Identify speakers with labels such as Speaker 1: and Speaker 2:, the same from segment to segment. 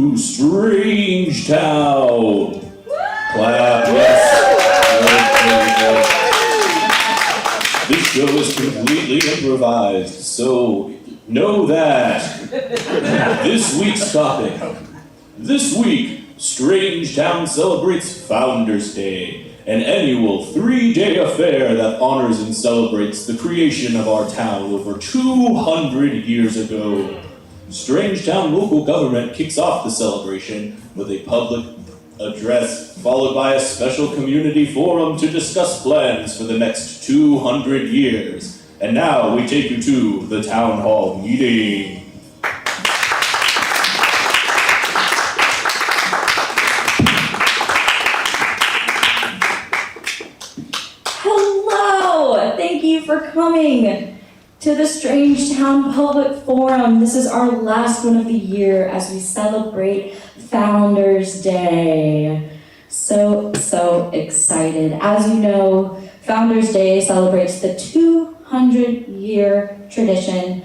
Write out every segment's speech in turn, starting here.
Speaker 1: to StrangeTowne. Clap, yes. This show is completely improvised, so know that. This week's topic. This week, StrangeTowne celebrates Founders Day, an annual 3-day affair that honors and celebrates the creation of our town over 200 years ago. StrangeTowne local government kicks off the celebration with a public address, followed by a special community forum to discuss plans for the next 200 years. And now we take you to the town hall meeting.
Speaker 2: Hello! Thank you for coming to the StrangeTowne Public Forum. This is our last one of the year as we celebrate Founders Day. So excited. As you know, Founders Day celebrates the 200-year tradition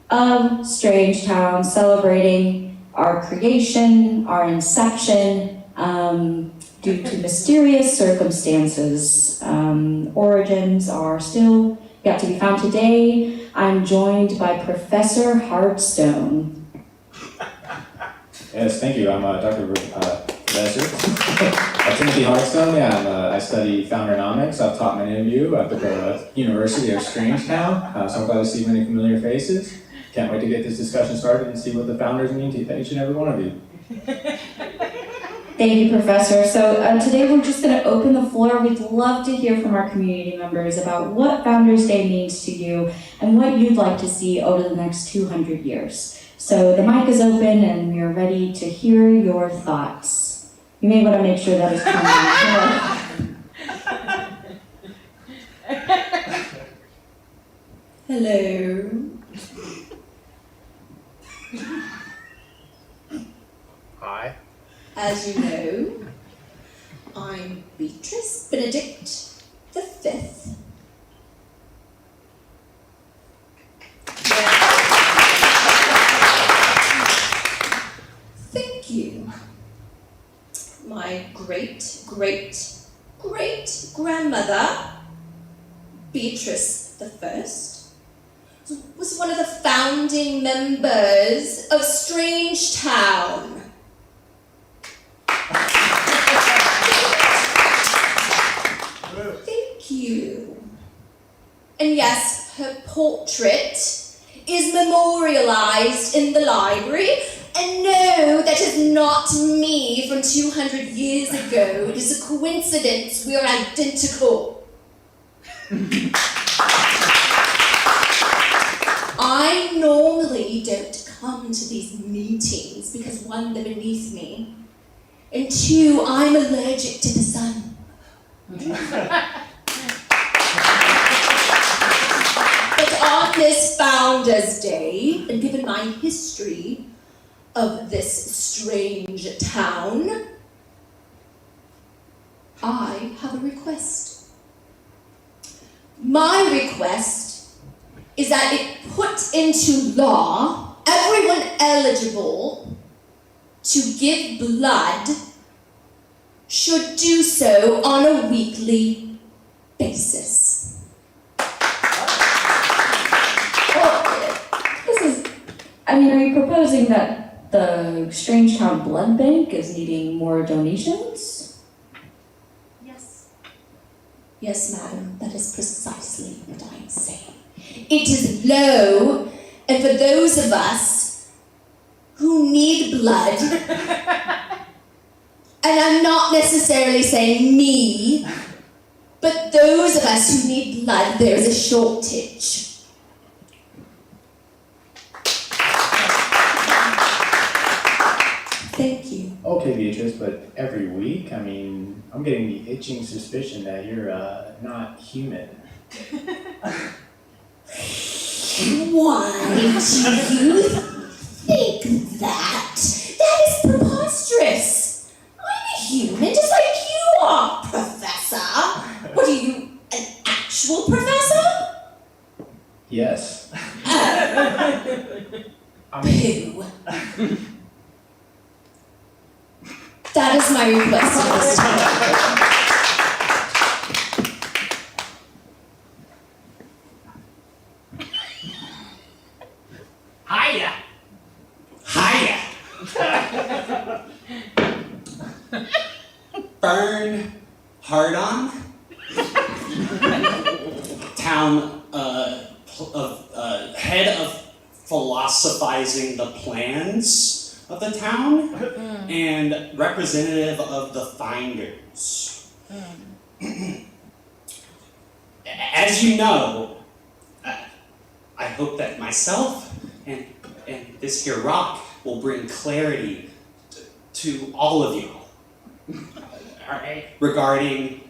Speaker 2: of StrangeTowne, celebrating our creation, our inception, due to mysterious circumstances. Origins are still yet to be found. Today, I'm joined by Professor Hardstone.
Speaker 3: Yes, thank you. I'm Dr. Professor Timothy Hardstone. Yeah, I study Foundernomics. I've taught many of you at the University of StrangeTowne, so I'm glad to see many familiar faces. Can't wait to get this discussion started and see what the founders mean to each and every one of you.
Speaker 2: Thank you, Professor. So today we're just going to open the floor. We'd love to hear from our community members about what Founders Day means to you and what you'd like to see over the next 200 years. So the mic is open and we are ready to hear your thoughts. You may want to make sure that is coming.
Speaker 4: Hello.
Speaker 3: Hi.
Speaker 4: As you know, I'm Beatrice Benedict the Fifth. Thank you. My great-great-great-grandmother, Beatrice the First, was one of the founding members of StrangeTowne. Thank you. And yes, her portrait is memorialized in the library. And no, that is not me from 200 years ago. It is a coincidence. We are identical. I normally don't come to these meetings because one, they're beneath me, and two, I'm allergic to the sun. But on this Founders Day, and given my history of this strange town, I have a request. My request is that it put into law everyone eligible to give blood should do so on a weekly basis.
Speaker 2: Well, are you proposing that the StrangeTowne Blood Bank is needing more donations?
Speaker 4: Yes. Yes, madam, that is precisely what I'm saying. It is low, and for those of us who need blood, and I'm not necessarily saying me, but those of us who need blood, there is a shortage. Thank you.
Speaker 3: Okay, Beatrice, but every week, I'm getting the itching suspicion that you're not human.
Speaker 4: Why do you think that? That is preposterous. I'm a human just like you are, Professor. What are you, an actual professor?
Speaker 3: Yes.
Speaker 4: Pooh. That is my request at this time.
Speaker 5: Hiya!
Speaker 6: Hiya! Burn hard on. Town head of philosophizing the plans of the town and representative of the finders. As you know, I hope that myself and this here rock will bring clarity to all of you. Alright, regarding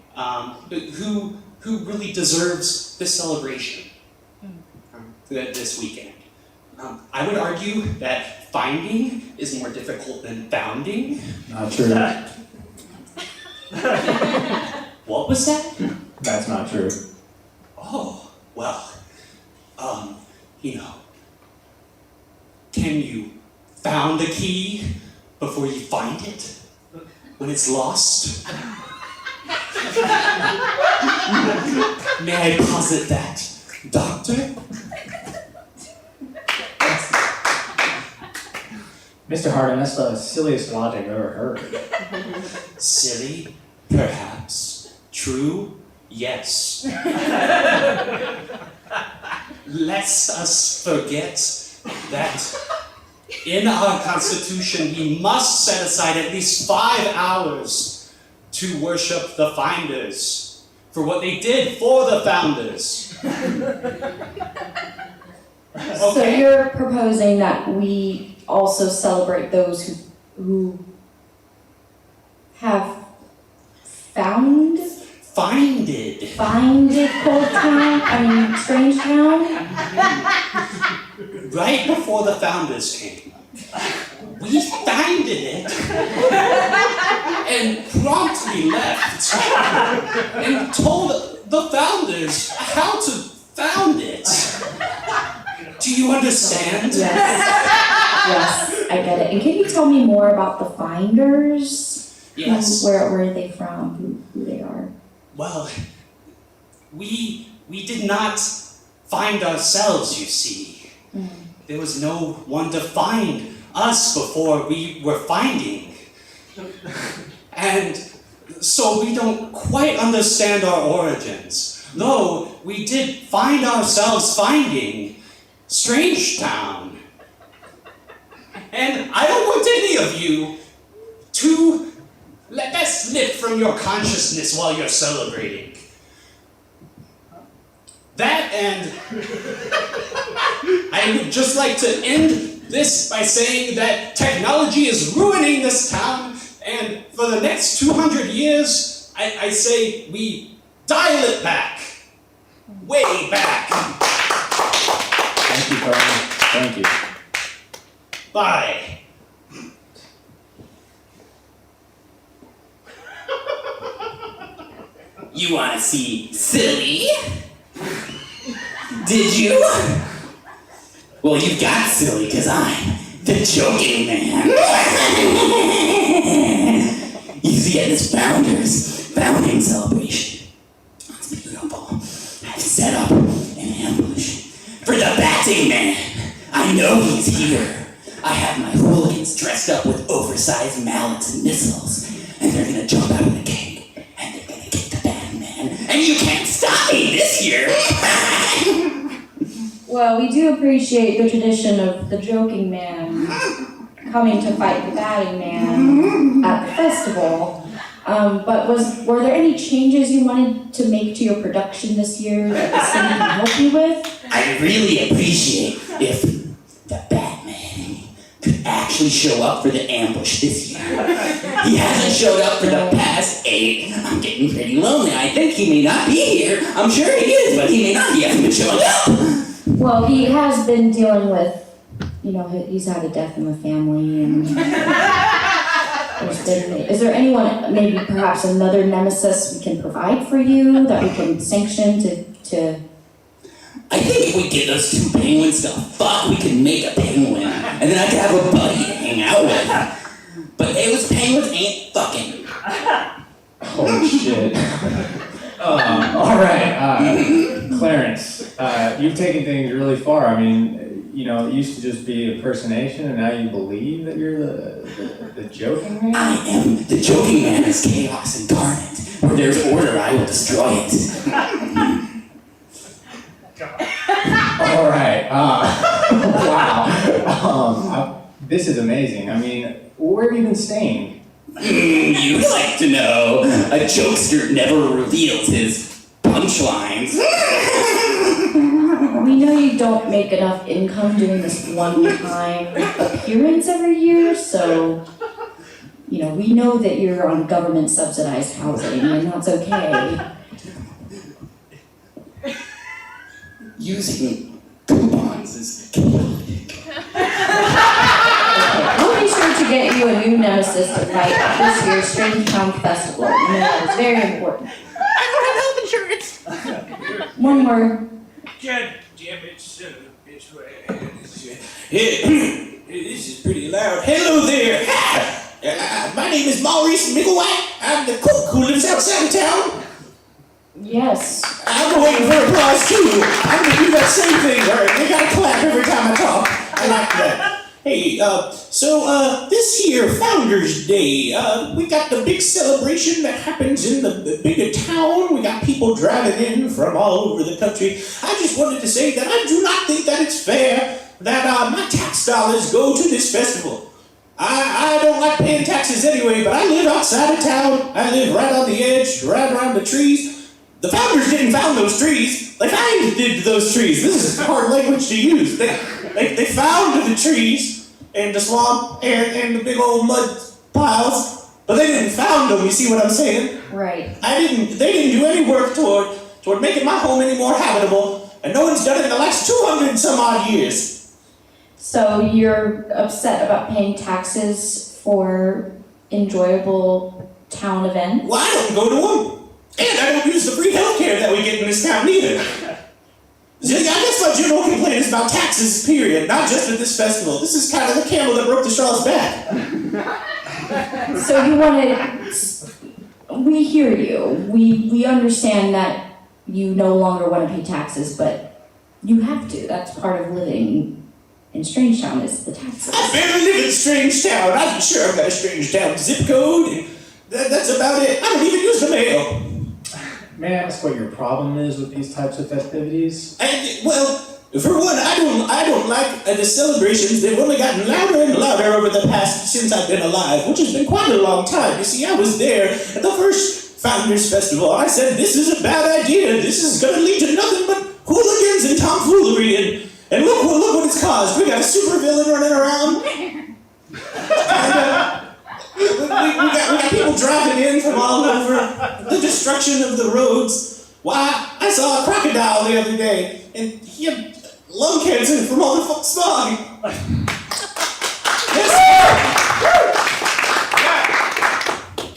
Speaker 6: who really deserves this celebration this weekend. I would argue that finding is more difficult than founding.
Speaker 3: Not true.
Speaker 6: What was that?
Speaker 3: That's not true.
Speaker 6: Oh, well, can you found a key before you find it? When it's lost? May I posit that, Doctor?
Speaker 3: Mr. Hardin, that's the silliest logic I've ever heard.
Speaker 6: Silly? Perhaps. True? Yes. Lest us forget that in our Constitution we must set aside at least 5 hours to worship the finders for what they did for the founders.
Speaker 2: So you're proposing that we also celebrate those who have founded StrangeTowne?
Speaker 6: Right before the founders came, we founded it and promptly left and told the founders how to found it. Do you understand?
Speaker 2: Yes, I get it. And can you tell me more about the finders?
Speaker 6: Yes.
Speaker 2: Where are they from? Who they are?
Speaker 6: Well, we did not find ourselves, you see. There was no one to find us before we were finding. And so we don't quite understand our origins, though we did find ourselves finding StrangeTowne. And I don't want any of you to let that slip from your consciousness while you're celebrating. That, and I would just like to end this by saying that technology is ruining this town, and for the next 200 years, I say we dial it back. Way back.
Speaker 3: Thank you, Carmen. Thank you.
Speaker 6: Bye.
Speaker 5: You wanna see silly? Did you? Well, you got silly, because I'm the joking man. You see, at this founding celebration, it's beautiful. I've set up an ambush for the batting man. I know he's here. I have my hooligans dressed up with oversized mallets and missiles, and they're gonna jump out of the cake, and they're gonna get the batting man, and you can't stop me this year.
Speaker 2: Well, we do appreciate the tradition of the joking man coming to fight the batting man at the festival. But were there any changes you wanted to make to your production this year that the city can help you with?
Speaker 5: I'd really appreciate if the Batman could actually show up for the ambush this year. He hasn't showed up for the past 8. I'm getting pretty lonely. I think he may not be here. I'm sure he is, but he may not. He hasn't been showing up.
Speaker 2: Well, he has been dealing with, he's had a death in the family, and is there anyone, maybe perhaps another nemesis we can provide for you that we can sanction to?
Speaker 5: I think if we get those 2 penguins to fuck, we can make a penguin, and then I can have a buddy to hang out with. But those penguins ain't fucking.
Speaker 3: Shit. All right, Clarence, you've taken things really far. I mean, you know, it used to just be impersonation, and now you believe that you're the joking man?
Speaker 5: I am the joking man is chaos incarnate. Where there's order, I will destroy it.
Speaker 3: All right, wow. This is amazing. I mean, where have you been staying?
Speaker 5: You'd like to know. A jokester never reveals his punchlines.
Speaker 2: We know you don't make enough income doing this one-time appearance every year, so, you know, we know that you're on government-subsidized housing, and that's okay.
Speaker 5: Using coupons is chaotic.
Speaker 2: We'll be sure to get you a new nemesis to fight at this year's StrangeTowne Festival. You know, that is very important.
Speaker 7: I don't have health insurance.
Speaker 2: One more.
Speaker 8: God damn it, son of a bitch. This is pretty loud. Hello there. My name is Maurice Micklewhite. I'm the cook who lives outside of town.
Speaker 2: Yes.
Speaker 8: I'm waiting for applause too. I'm gonna do that same thing where they gotta clap every time I talk. I like that. Hey, so this here, Founders Day, we got the big celebration that happens in the bigger town. We got people driving in from all over the country. I just wanted to say that I do not think that it's fair that my tax dollars go to this festival. I don't like paying taxes anyway, but I live outside of town. I live right on the edge, right around the trees. The founders didn't found those trees. They founded those trees. This is hard language to use. They found the trees and the swamp and the big old mud piles, but they didn't found them. You see what I'm saying?
Speaker 2: Right.
Speaker 8: They didn't do any work toward making my home any more habitable, and no one's done it in the last 200 and some odd years.
Speaker 2: So you're upset about paying taxes for enjoyable town events?
Speaker 8: Well, I don't go to them. And I don't use the free healthcare that we get in this town either. See, I guess my general complaint is about taxes, period, not just at this festival. This is kind of the camel that broke the straw's back.
Speaker 2: So you want we hear you. We understand that you no longer want to pay taxes, but you have to. That's part of living in StrangeTowne is the taxes.
Speaker 8: I barely live in StrangeTowne. I'm sure I've got a StrangeTowne zip code, and that's about it. I don't even use the mail.
Speaker 3: May I ask what your problem is with these types of festivities?
Speaker 8: Well, for one, I don't like the celebrations. They've only gotten louder and louder over the past since I've been alive, which has been quite a long time. You see, I was there at the first Founders Festival. I said, this is a bad idea. This is going to lead to nothing but hooligans and tomfoolery. And look what it's caused. We got a supervillain running around. We got people driving in from all over, the destruction of the roads. Why, I saw a crocodile the other day, and he had lung cancer from all the smog.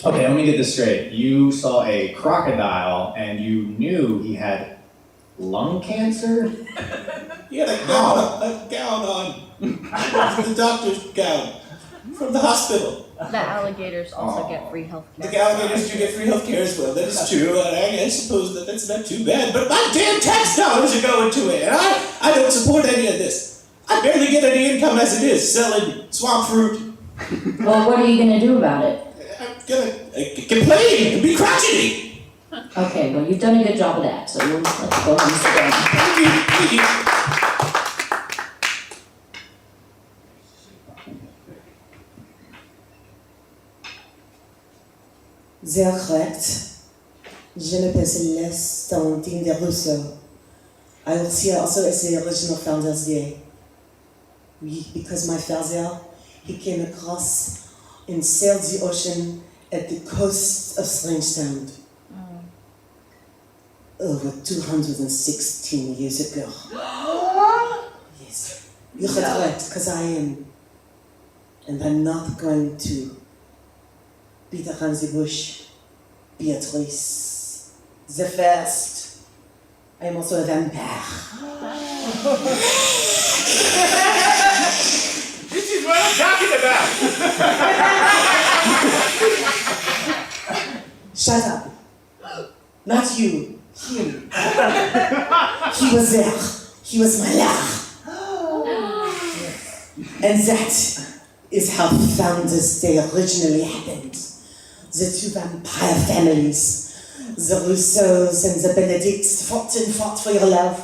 Speaker 3: Okay, let me get this straight. You saw a crocodile and you knew he had lung cancer?
Speaker 8: He had a gown on. The doctor's gown from the hospital.
Speaker 7: The alligators also get free health care.
Speaker 8: The alligators do get free health care as well. That is true, and I suppose that's not too bad. But my damn tax dollars are going to it, and I don't support any of this. I barely get any income as it is, selling swamp fruit.
Speaker 2: Well, what are you going to do about it?
Speaker 8: I'm gonna complain and be crotchety.
Speaker 2: Okay, well, you've done a good job of that, so let's go ahead and sit down.
Speaker 8: Thank you.
Speaker 9: Sehr korrekt. Je m'appelle Celeste, un team de Russo. I also is the original Founders Day. Because my father, he came across and sailed the ocean at the coast of StrangeTowne. Over 216 years ago. Yes. You're correct, because I am. And I'm not going to beat around the bush. Beatrice. The first. I am also a vampire.
Speaker 8: This is what I'm talking about.
Speaker 9: Shut up. Not you. Him. He was there. He was my love. And that is how Founders Day originally happened. The two vampire families, the Russos and the Benedicts, fought and fought for your love.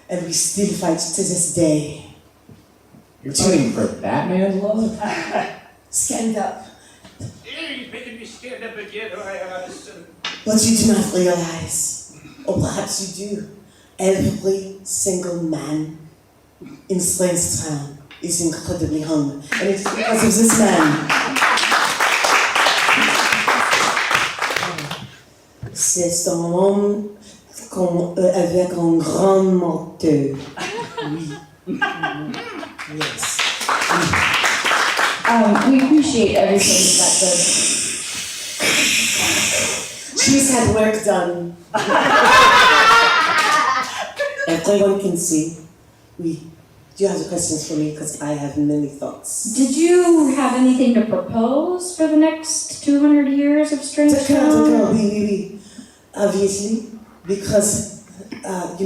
Speaker 9: And we still fight to this day.
Speaker 3: You're fighting for Batman's love?
Speaker 9: Stand up.
Speaker 10: You're making me stand up again, or I understood.
Speaker 9: What you do not realize, or perhaps you do, every single man in StrangeTowne is incredibly hungry. And it's because of this man. C'est un homme avec un grand manteau. Oui. Yes.
Speaker 2: We appreciate everything that the
Speaker 9: She's had work done. Everyone can see. Oui. Do you have questions for me? Because I have many thoughts.
Speaker 2: Did you have anything to propose for the next 200 years of StrangeTowne?
Speaker 9: Oui. Obviously, because of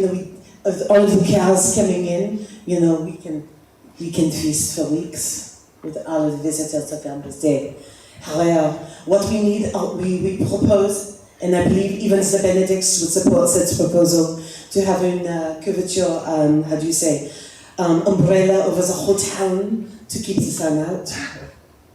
Speaker 9: all the cows coming in, we can feast for weeks with all of the visitors of Founders Day. However, what we need, we propose, and I believe even the Benedicts would support such proposal, to have a couverture, umbrella over the whole town to keep the sun out.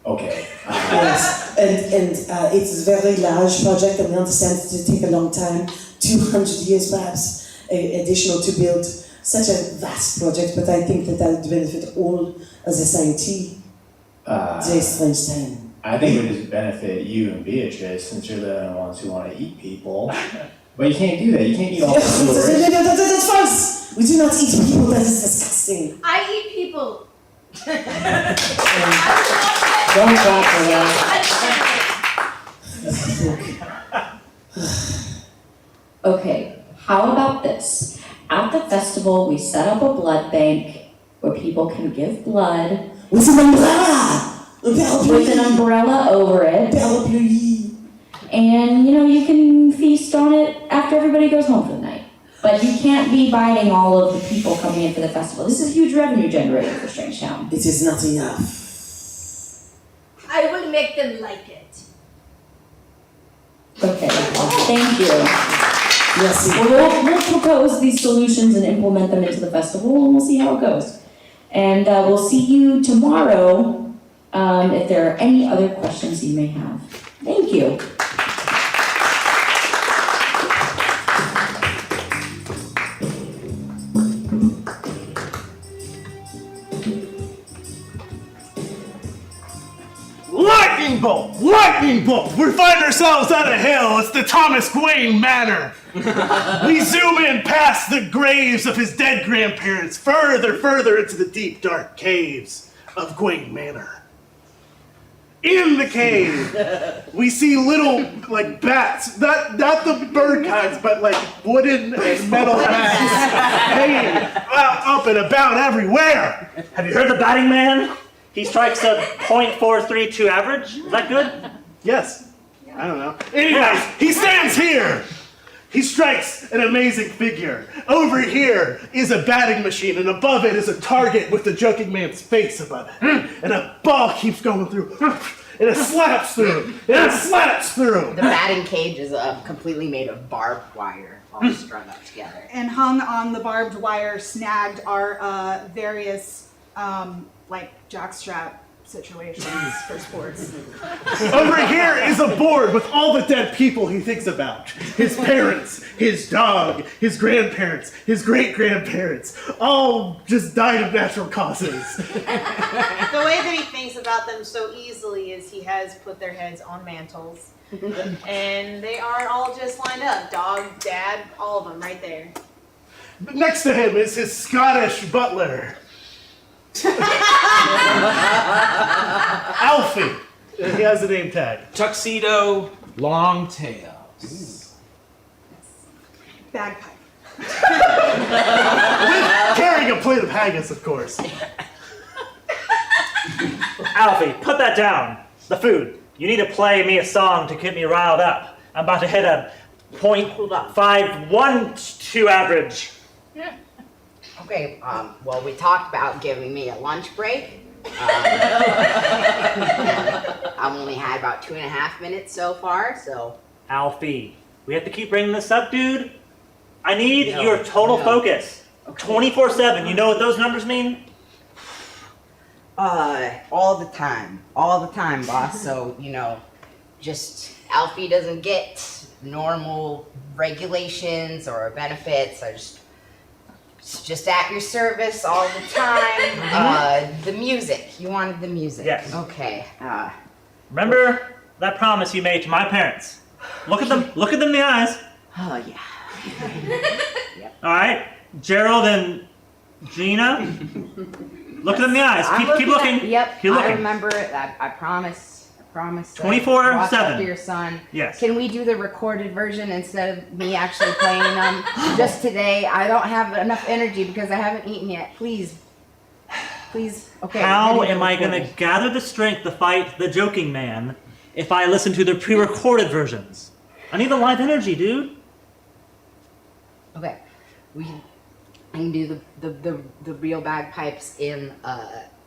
Speaker 3: Okay.
Speaker 9: Yes, and it's a very large project, and we understand it will take a long time, 200 years perhaps, additional to build such a vast project, but I think that would benefit all of the society, the StrangeTowne.
Speaker 3: I think it would just benefit you and Beatrice, since you're the only ones who want to eat people. But you can't do that. You can't eat all the food.
Speaker 9: That's false! We do not eat people, that is disgusting.
Speaker 4: I eat people.
Speaker 3: Don't clap for that.
Speaker 2: Okay, how about this? At the festival, we set up a blood bank where people can give blood
Speaker 9: With an umbrella!
Speaker 2: with an umbrella over it,
Speaker 9: Parapluie.
Speaker 2: and you can feast on it after everybody goes home for the night. But you can't be biting all of the people coming in for the festival. This is a huge revenue generator for StrangeTowne.
Speaker 9: It is not enough.
Speaker 4: I will make them like it.
Speaker 2: Okay, thank you.
Speaker 9: Yes.
Speaker 2: Well, we'll propose these solutions and implement them into the festival, and we'll see how it goes. And we'll see you tomorrow if there are any other questions you may have. Thank you.
Speaker 10: Lightning bolt! Lightning bolt! We find ourselves at a hill. It's the Thomas Wayne Manor. We zoom in past the graves of his dead grandparents, further into the deep, dark caves of Gwaine Manor. In the cave, we see little, bats. Not the bird kinds, but wooden and metal bats hanging up and about everywhere.
Speaker 11: Have you heard the batting man? He strikes a .432 average. Is that good?
Speaker 10: Yes. I don't know. Anyways, he stands here. He strikes an amazing figure. Over here is a batting machine, and above it is a target with the joking man's face above it. And a ball keeps going through. And it slaps through. And it slaps through.
Speaker 12: The batting cage is completely made of barbed wire, all strung up together.
Speaker 13: And hung on the barbed wire, snagged are various jockstrap situations for sports.
Speaker 10: Over here is a board with all the dead people he thinks about. His parents, his dog, his grandparents, his great-grandparents, all just died of natural causes.
Speaker 14: The way that he thinks about them so easily is he has put their heads on mantles. And they are all just lined up. Dog, dad, all of them right there.
Speaker 10: Next to him is his Scottish butler. Alfie. He has a name tag.
Speaker 15: Tuxedo, long tails.
Speaker 13: Bagpipe.
Speaker 10: With carrying a plate of haggis, of course.
Speaker 11: Alfie, put that down. The food. You need to play me a song to get me riled up. I'm about to hit a .512 average.
Speaker 12: Okay, well, we talked about giving me a lunch break. I've only had about 2.5 minutes so far, so.
Speaker 11: Alfie, we have to keep bringing this up, dude. I need your total focus. 24/7. You know what those numbers mean?
Speaker 12: All the time, boss. So, just Alfie doesn't get normal regulations or benefits. I just at your service all the time. The music. You wanted the music.
Speaker 11: Yes.
Speaker 12: Okay.
Speaker 11: Remember that promise you made to my parents? Look at them. Look at them in the eyes.
Speaker 12: Oh yeah.
Speaker 11: Yep. All right, Gerald and Gina. Look at them in the eyes. Keep looking.
Speaker 12: Yep.
Speaker 11: Keep looking.
Speaker 12: I remember it. I promise.
Speaker 11: 24/7.
Speaker 12: Watch after your son.
Speaker 11: Yes.
Speaker 12: Can we do the recorded version instead of me actually playing them? Just today, I don't have enough energy because I haven't eaten yet. Please. Okay.
Speaker 11: How am I going to gather the strength to fight the joking man if I listen to the pre-recorded versions? I need the live energy, dude.
Speaker 12: Okay. I can do the real bagpipes in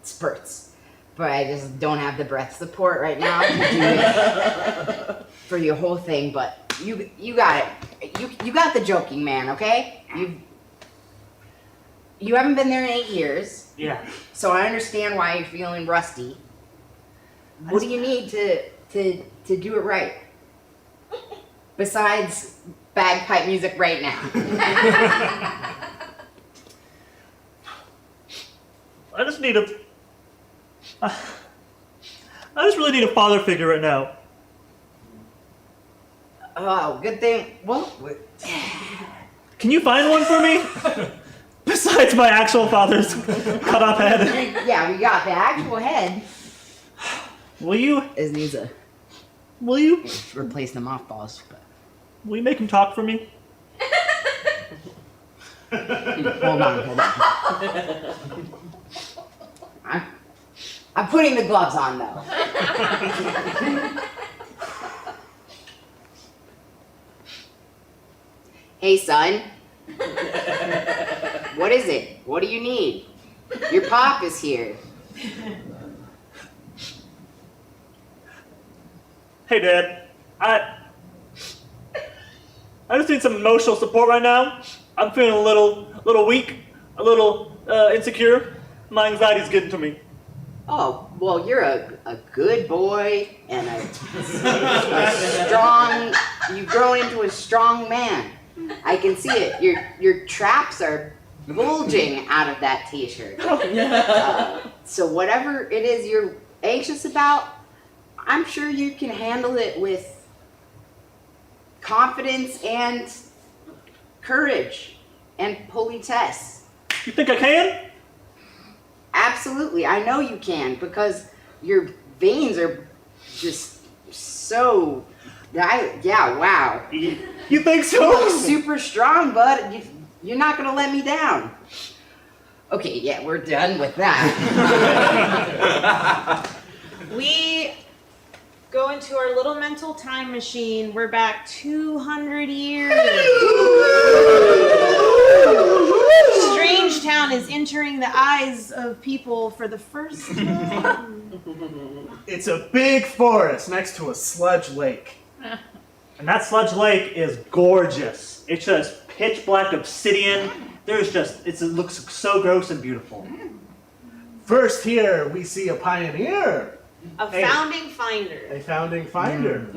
Speaker 12: spurts. But I just don't have the breath support right now to do it for your whole thing. But you got it. You got the joking man, okay? You haven't been there in 8 years.
Speaker 11: Yeah.
Speaker 12: So I understand why you're feeling rusty. What do you need to do it right? Besides bagpipe music right now.
Speaker 11: I just really need a father figure right now.
Speaker 12: Oh, good thing. Well,
Speaker 11: can you find one for me? Besides my actual father's cut off head.
Speaker 12: Yeah, we got the actual head.
Speaker 11: Will you? Will you
Speaker 12: replace the mothballs?
Speaker 11: Will you make him talk for me?
Speaker 12: Hold on. I'm putting the gloves on though. Hey son. What is it? What do you need? Your pop is here.
Speaker 11: Hey Dad, I just need some emotional support right now. I'm feeling a little weak, a little insecure. My anxiety's getting to me.
Speaker 12: Oh, well, you're a good boy and a strong, you've grown into a strong man. I can see it. Your traps are bulging out of that t-shirt. So whatever it is you're anxious about, I'm sure you can handle it with confidence and courage and politesse.
Speaker 11: You think I can?
Speaker 12: Absolutely, I know you can because your veins are just so. Yeah, wow.
Speaker 11: You think so?
Speaker 12: You look super strong, bud. You're not gonna let me down. Okay, yeah, we're done with that.
Speaker 14: We go into our little mental time machine. We're back 200 years. StrangeTowne is entering the eyes of people for the first time.
Speaker 10: It's a big forest next to a sludge lake.
Speaker 11: And that sludge lake is gorgeous. It's just pitch black obsidian. It looks so gross and beautiful.
Speaker 10: First here we see a pioneer.
Speaker 14: A founding finder.
Speaker 10: A founding finder.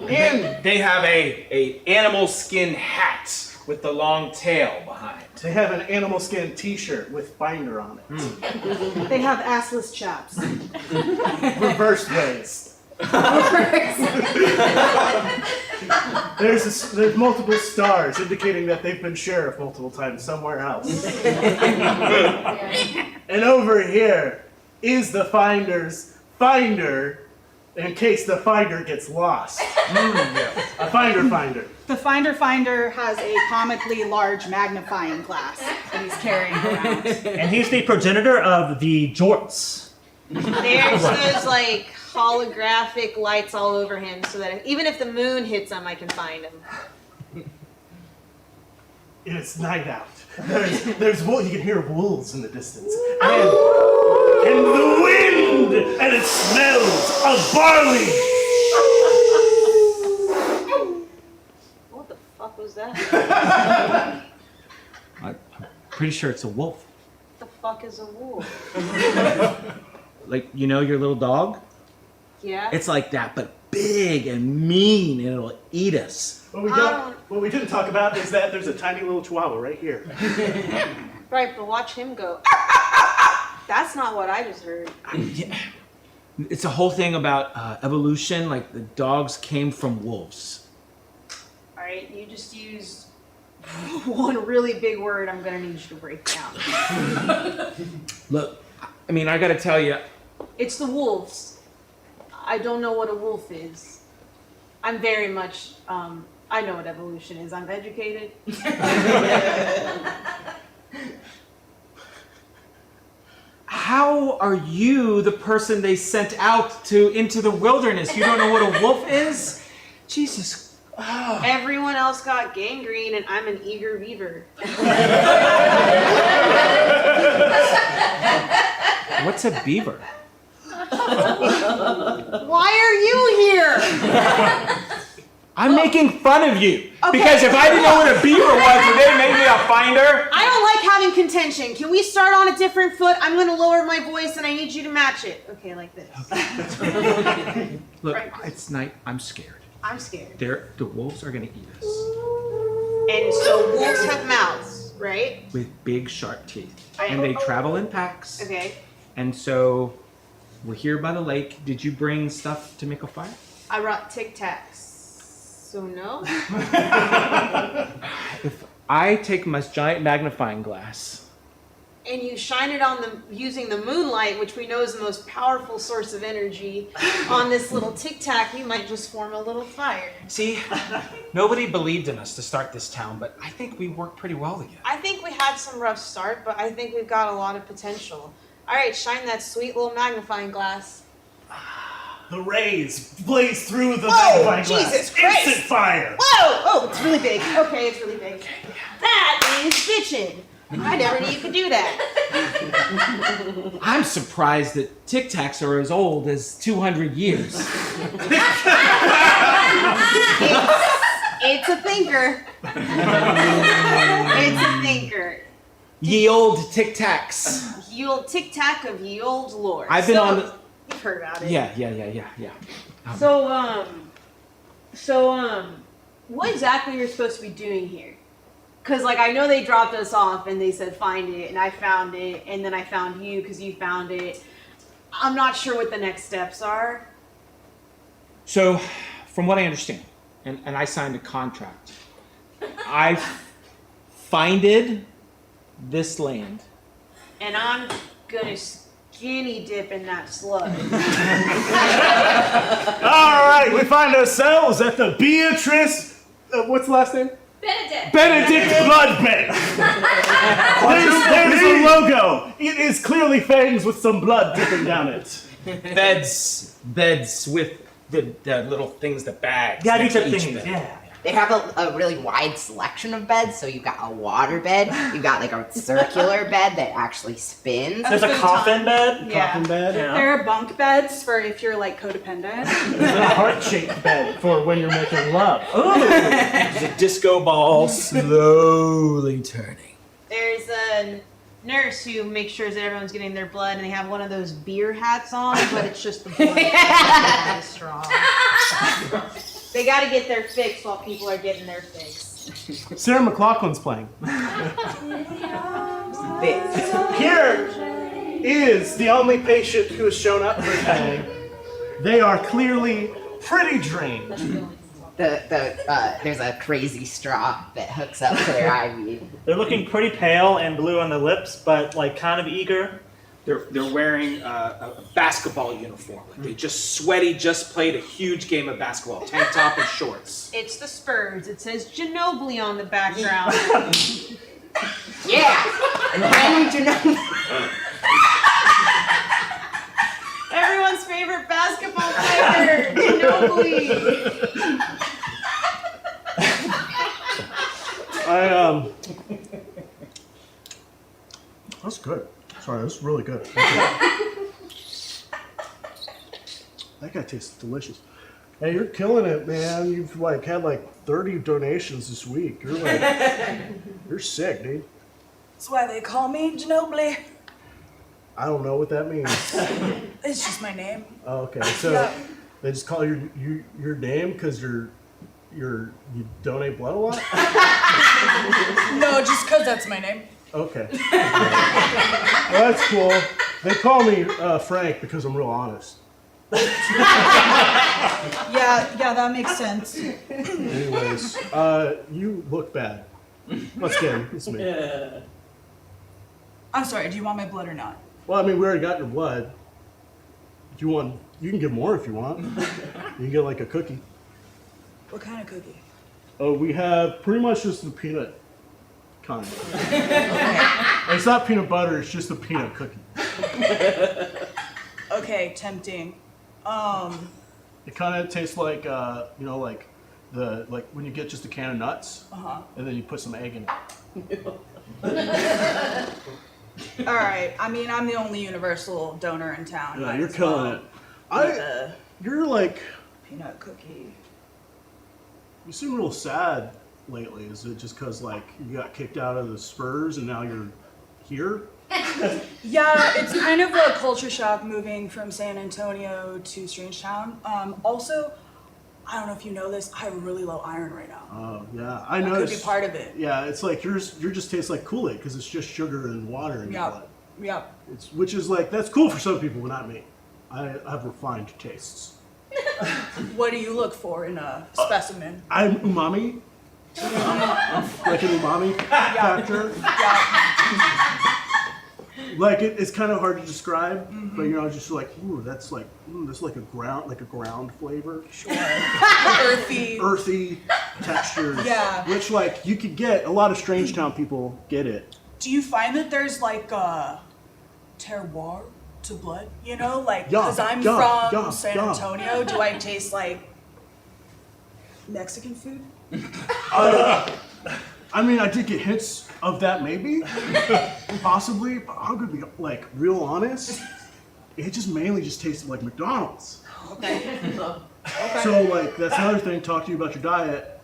Speaker 15: And they have a animal skin hat with the long tail behind.
Speaker 10: They have an animal skin t-shirt with finder on it.
Speaker 13: They have assless chaps.
Speaker 10: Reverse ways. There's multiple stars indicating that they've been sheriff multiple times somewhere else. And over here is the finder's finder in case the finder gets lost. A finder.
Speaker 13: The finder has a comically large magnifying glass that he's carrying around.
Speaker 11: And he's the progenitor of the jorts.
Speaker 14: There's those holographic lights all over him so that even if the moon hits him, I can find him.
Speaker 10: It's night out. There's you can hear wolves in the distance. And the wind, and it smells of barley.
Speaker 14: What the fuck was that?
Speaker 15: I'm pretty sure it's a wolf.
Speaker 14: What the fuck is a wolf?
Speaker 15: Like, you know your little dog?
Speaker 14: Yeah.
Speaker 15: It's like that, but big and mean, and it'll eat us.
Speaker 10: What we didn't talk about is that there's a tiny little chihuahua right here.
Speaker 14: Right, but watch him go. That's not what I just heard.
Speaker 15: Yeah. It's a whole thing about evolution, like the dogs came from wolves.
Speaker 14: Alright, you just used one really big word I'm gonna need you to break down.
Speaker 15: Look, I mean, I gotta tell you.
Speaker 14: It's the wolves. I don't know what a wolf is. I'm very much, I know what evolution is. I'm educated.
Speaker 15: How are you the person they sent out into the wilderness? You don't know what a wolf is? Jesus. Oh.
Speaker 14: Everyone else got gangrene and I'm an eager beaver.
Speaker 15: What's a beaver?
Speaker 14: Why are you here?
Speaker 15: I'm making fun of you. Okay. Because if I didn't know what a beaver was, would they make me a finder?
Speaker 14: I don't like having contention. Can we start on a different foot? I'm going to lower my voice and I need you to match it. Okay, like this.
Speaker 15: Okay. Look,
Speaker 14: right.
Speaker 15: It's night. I'm scared.
Speaker 14: I'm scared.
Speaker 15: The wolves are going to eat us.
Speaker 14: And so wolves have mouths, right?
Speaker 15: With big, sharp teeth. And they travel in packs.
Speaker 14: Okay.
Speaker 15: And so we're here by the lake. Did you bring stuff to make a fire?
Speaker 14: I brought Tic Tacs. So no?
Speaker 15: If I take my giant magnifying glass
Speaker 14: and you shine it on them using the moonlight, which we know is the most powerful source of energy, on this little Tic Tac, we might just form a little fire.
Speaker 15: See, nobody believed in us to start this town, but I think we worked pretty well together.
Speaker 14: I think we had some rough start, but I think we've got a lot of potential. All right, shine that sweet little magnifying glass.
Speaker 10: The rays blaze through the magnifying glass.
Speaker 14: Jesus Christ!
Speaker 10: Instant fire.
Speaker 14: Whoa! Oh, it's really big. Okay, it's really big. That is bitchin'. I never knew you could do that.
Speaker 15: I'm surprised that Tic Tacs are as old as 200 years.
Speaker 14: It's a thinker. It's a thinker.
Speaker 15: Ye old Tic Tacs.
Speaker 14: Ye old Tic Tac of ye old lore.
Speaker 15: I've been on the...
Speaker 14: You've heard about it.
Speaker 15: Yeah.
Speaker 14: So, what exactly you're supposed to be doing here? Because, like, I know they dropped us off and they said find it, and I found it, and then I found you because you found it. I'm not sure what the next steps are.
Speaker 15: So, from what I understand, and I signed a contract, I finded this land.
Speaker 14: And I'm gonna skinny dip in that sludge.
Speaker 10: All right, we find ourselves at the Beatrice. What's the last name? Benedict Blood Bank. There's a logo. It is clearly fangs with some blood dripping down it.
Speaker 15: Beds with the little things, the bags.
Speaker 11: Yeah,
Speaker 15: next
Speaker 11: these
Speaker 15: to
Speaker 11: are
Speaker 15: each
Speaker 11: things,
Speaker 15: bed.
Speaker 11: yeah.
Speaker 12: They have a really wide selection of beds. So you've got a water bed, you've got like a circular bed that actually spins.
Speaker 11: There's a coffin bed.
Speaker 14: Yeah.
Speaker 10: Coffin bed.
Speaker 11: Yeah.
Speaker 13: There are bunk beds for if you're like codependent.
Speaker 10: There's a heart-shaped bed for when you're making love.
Speaker 15: There's a disco ball slowly turning.
Speaker 14: There's a nurse who makes sure that everyone's getting their blood, and they have one of those beer hats on, but it's just the blood. It's strong. They got to get their fix while people are getting their fix.
Speaker 10: Sarah McLachlan's playing. Here is the only patient who has shown up for today. They are clearly pretty drained.
Speaker 12: There's a crazy straw that hooks up to their IV.
Speaker 11: They're looking pretty pale and blue on the lips, but like kind of eager.
Speaker 15: They're wearing a basketball uniform. Like they just played a huge game of basketball. Tank top and shorts.
Speaker 14: It's the Spurs. It says Ginobili on the background.
Speaker 12: Yeah! And Ginobili.
Speaker 14: Everyone's favorite basketball player, Ginobili.
Speaker 10: this is really good. That guy tastes delicious. Hey, you're killing it, man. You've like had like 30 donations this week. You're like, you're sick, dude.
Speaker 16: That's why they call me Ginobili.
Speaker 10: I don't know what that means.
Speaker 16: It's just my name.
Speaker 10: Oh, okay, so
Speaker 16: Yeah.
Speaker 10: they just call your name because you donate blood a lot.
Speaker 16: No, just because that's my name.
Speaker 10: Okay. Well, that's cool. They call me Frank because I'm real honest.
Speaker 16: Yeah, that makes sense.
Speaker 10: Anyways, you look bad. Once again, it's me.
Speaker 16: Yeah. I'm sorry, do you want my blood or not?
Speaker 10: Well, I mean, we already got your blood. If you want, you can get more if you want. You can get like a cookie.
Speaker 16: What kind of cookie?
Speaker 10: Oh, we have pretty much just the peanut kind. It's not peanut butter, it's just a peanut cookie.
Speaker 16: Okay, tempting.
Speaker 10: It kind of tastes like, like when you get just a can of nuts, and then you put some egg in it.
Speaker 16: All right. I mean, I'm the only universal donor in town.
Speaker 10: Yeah,
Speaker 16: might
Speaker 10: you're
Speaker 16: as
Speaker 10: killing
Speaker 16: well
Speaker 10: it.
Speaker 16: eat a
Speaker 10: You're like,
Speaker 16: peanut cookie.
Speaker 10: you seem real sad lately. Is it just because like you got kicked out of the Spurs and now you're here?
Speaker 16: Yeah, it's kind of a culture shock moving from San Antonio to StrangeTowne. Also, I don't know if you know this, I have really low iron right now.
Speaker 10: Oh, yeah. I
Speaker 16: That
Speaker 10: know.
Speaker 16: could be part of it.
Speaker 10: Yeah, it's like yours just tastes like Kool-Aid because it's just sugar and water in your blood.
Speaker 16: Yep.
Speaker 10: Which is like, that's cool for some people, but not me. I have refined tastes.
Speaker 16: What do you look for in a specimen?
Speaker 10: I'm umami. Like an umami factor. Like it's kind of hard to describe, but just like, ooh, that's like a ground flavor.
Speaker 16: Sure.
Speaker 10: Earthy textures.
Speaker 16: Yeah.
Speaker 10: Which like you could get, a lot of StrangeTowne people get it.
Speaker 16: Do you find that there's like a terroir to blood? You know, like,
Speaker 10: Yeah,
Speaker 16: because I'm
Speaker 10: yeah,
Speaker 16: from
Speaker 10: yeah,
Speaker 16: San
Speaker 10: yeah.
Speaker 16: Antonio, do I taste like Mexican food?
Speaker 10: I mean, I did get hints of that maybe, possibly, but I'm gonna be like real honest. It just mainly just tasted like McDonald's.
Speaker 16: Okay.
Speaker 10: So like that's another thing. Talk to you about your diet.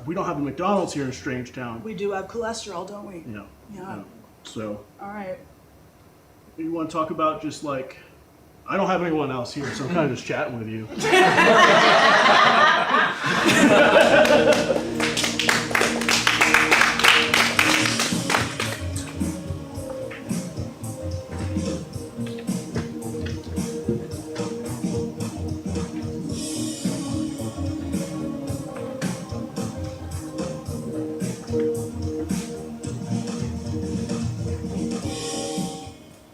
Speaker 10: We don't have a McDonald's here in StrangeTowne.
Speaker 16: We do have cholesterol, don't we?
Speaker 10: Yeah.
Speaker 16: Yeah.
Speaker 10: So
Speaker 16: All right.
Speaker 10: you want to talk about just like, I don't have anyone else here, so I'm kind of just chatting with you.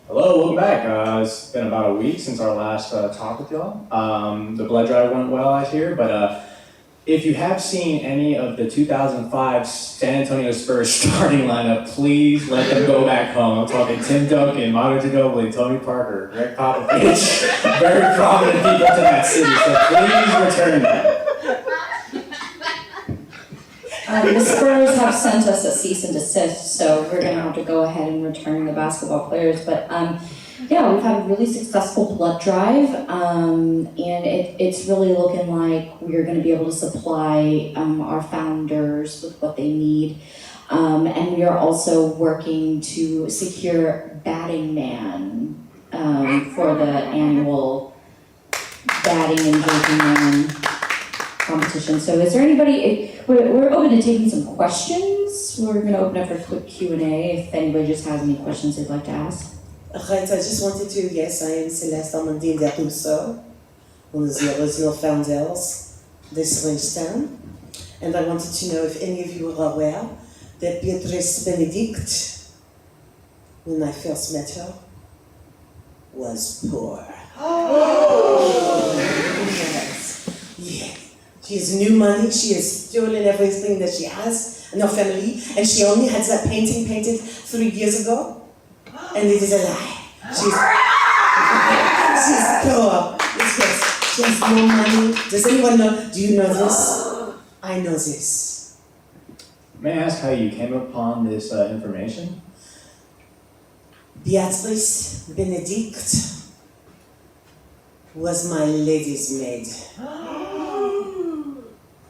Speaker 3: Hello, welcome back. It's been about a week since our last talk with y'all. The blood drive went well, I hear, but if you have seen any of the 2005 San Antonio Spurs starting lineup, please let them go back home. I'm talking Tim Duncan, Manu Ginobili, Tony Parker, Greg Popovich, very prominent people to that city, so please return them.
Speaker 2: The Spurs have sent us a cease and desist, so we're going to have to go ahead and return the basketball players. But yeah, we've had a really successful blood drive, and it's really looking like we're going to be able to supply our founders with what they need. And we are also working to secure batting man for the annual batting and jerking man competition. So is there anybody, we're open to taking some questions. We're going to open up for a quick Q&A if anybody just has any questions they'd like to ask.
Speaker 9: Right, I just wanted to, yes, I am Celeste Amandine Derrusso, one of the original founders of StrangeTowne, and I wanted to know if any of you are aware that Beatrice Benedict, when I first met her, was poor. Oh! Yes. Yeah. She has new money, she has stolen everything that she has in her family, and she only had that painting painted 3 years ago. And it is a lie. She's poor. It's yes. She has no money. Does anyone know? Do you know this? I know this.
Speaker 3: May I ask how you came upon this information?
Speaker 9: Beatrice Benedict was my lady's maid.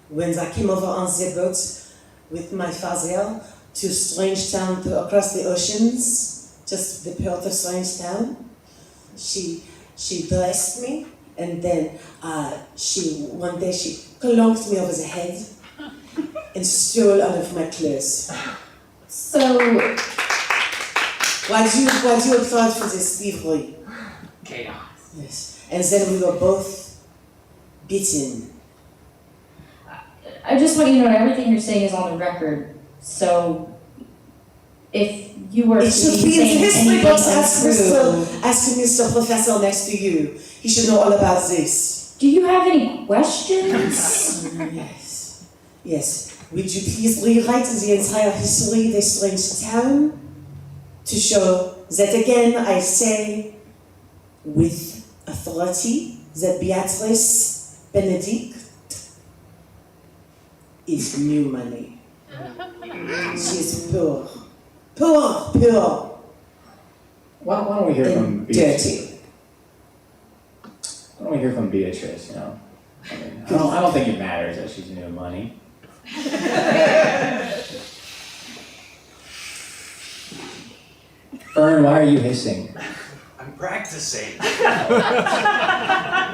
Speaker 9: When I came over on the boat with my father to StrangeTowne, across the oceans, just the port of StrangeTowne, she blessed me, and then one day she clunked me over the head and stole all of my clothes.
Speaker 2: So,
Speaker 9: Why do you applaud for this thievery?
Speaker 5: Chaos.
Speaker 9: Yes. And then we were both beaten.
Speaker 2: I just want you to know everything you're saying is on the record. So, if you were to
Speaker 9: It should
Speaker 2: be
Speaker 9: be in the
Speaker 2: saying
Speaker 9: history
Speaker 2: anything
Speaker 9: books. Ask
Speaker 2: untrue,
Speaker 9: Mr. Professor next to you. He should know all about this.
Speaker 2: do you have any questions?
Speaker 9: Yes. Yes. Would you please rewrite the entire history of the StrangeTowne to show that again I say with authority that Beatrice Benedict is new money. She is poor. Poor.
Speaker 3: Why don't we hear from
Speaker 9: And
Speaker 3: Beatrice?
Speaker 9: dirty.
Speaker 3: Why don't we hear from Beatrice, I don't think it matters that she's new money. Fern, why are you hissing?
Speaker 6: I'm practicing.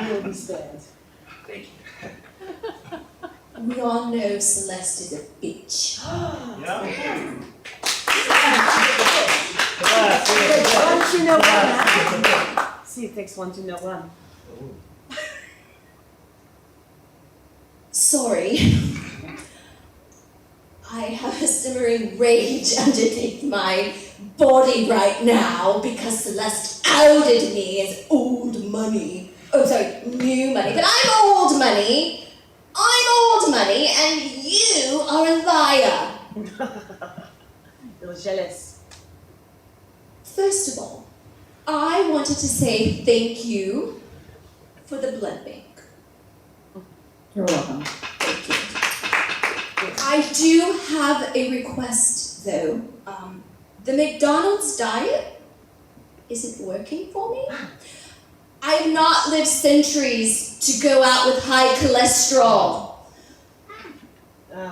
Speaker 9: You'll be spared.
Speaker 6: Thank you.
Speaker 4: We all know Celeste is a bitch.
Speaker 14: One to know one. See, it takes one to know one.
Speaker 4: Sorry. I have a simmering rage underneath my body right now because Celeste outed me as old money. Oh, sorry, new money. But I'm old money. And you are a liar.
Speaker 14: You're jealous.
Speaker 4: First of all, I wanted to say thank you for the blood bank.
Speaker 2: You're welcome.
Speaker 4: I do have a request, though. The McDonald's diet isn't working for me. I have not lived centuries to go out with high cholesterol.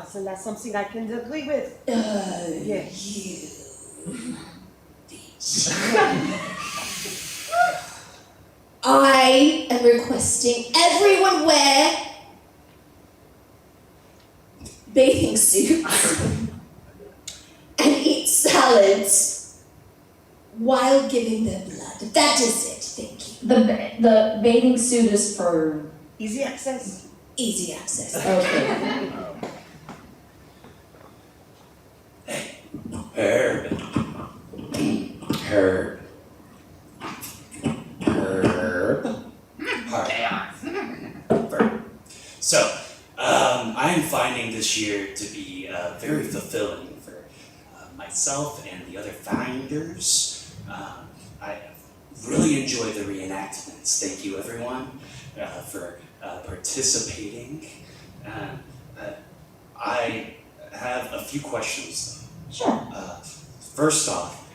Speaker 14: So that's something I can agree with.
Speaker 4: Yeah. You bitch. I am requesting everyone wear bathing suits and eat salads while giving their blood. That is it. Thank you.
Speaker 2: The bathing suit is for
Speaker 14: Easy access.
Speaker 4: Easy access.
Speaker 2: okay.
Speaker 6: Herb. So, I am finding this year to be very fulfilling for myself and the other finders. I really enjoyed the reenactments. Thank you, everyone, for participating. I have a few questions, though.
Speaker 2: Sure.
Speaker 6: First off,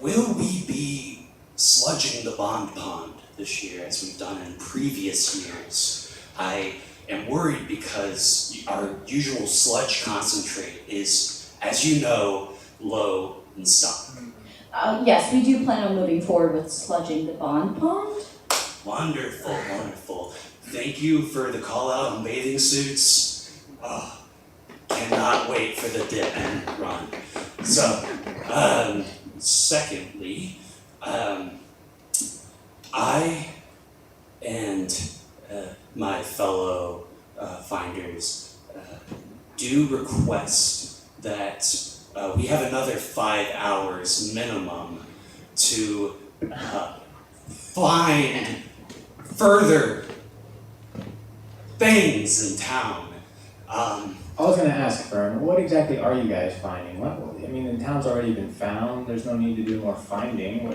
Speaker 6: will we be sludging the bond pond this year as we've done in previous years? I am worried because our usual sludge concentrate is, as you know, low in stock.
Speaker 2: Yes, we do plan on moving forward with sludging the bond pond.
Speaker 6: Wonderful, wonderful. Thank you for the call out on bathing suits. Oh, cannot wait for the dip and run. So, secondly, I and my fellow finders do request that we have another 5 hours minimum to find further things in town.
Speaker 3: I was going to ask, Fern, what exactly are you guys finding? I mean, the town's already been found. There's no need to do more finding.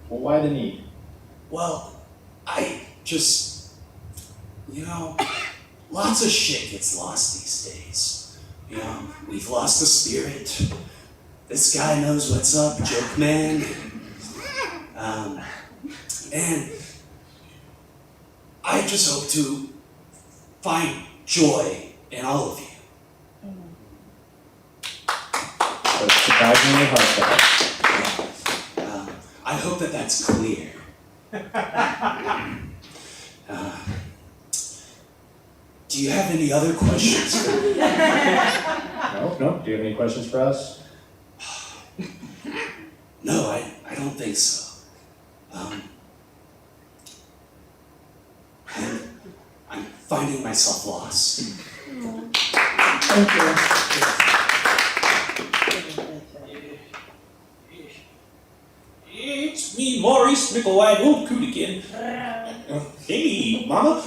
Speaker 3: Why the need?
Speaker 6: Well, I just, lots of shit gets lost these days. We've lost the spirit. This guy knows what's up, joke man. And I just hope to find joy in all of you.
Speaker 3: So surprisingly heartfelt.
Speaker 6: I hope that that's clear. Do you have any other questions for me?
Speaker 3: No. Do you have any questions for us?
Speaker 6: No, I don't think so. I'm finding myself lost.
Speaker 2: Thank you.
Speaker 8: It's me, Maurice Micklewhite, old coot again. Hey, Mama.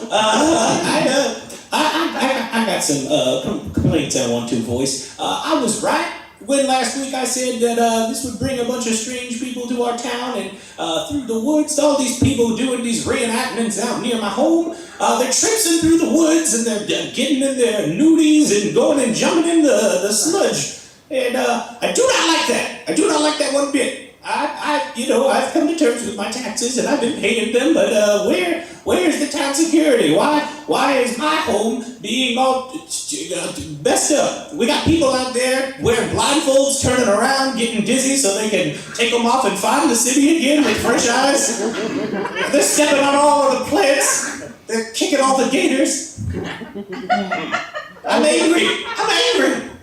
Speaker 8: I got some complaints I want to voice. I was right when last week I said that this would bring a bunch of strange people to our town, and through the woods, all these people doing these reenactments out near my home. They're traipsing through the woods, and they're getting in their nudies and going and jumping in the sludge. And I do not like that. I do not like that one bit. I've come to terms with my taxes and I've been paying them, but where's the town security? Why is my home being all messed up? We got people out there wearing blindfolds, turning around, getting dizzy so they can take them off and find the city again with fresh eyes. They're stepping on all of the plants. They're kicking off the gators. I'm angry.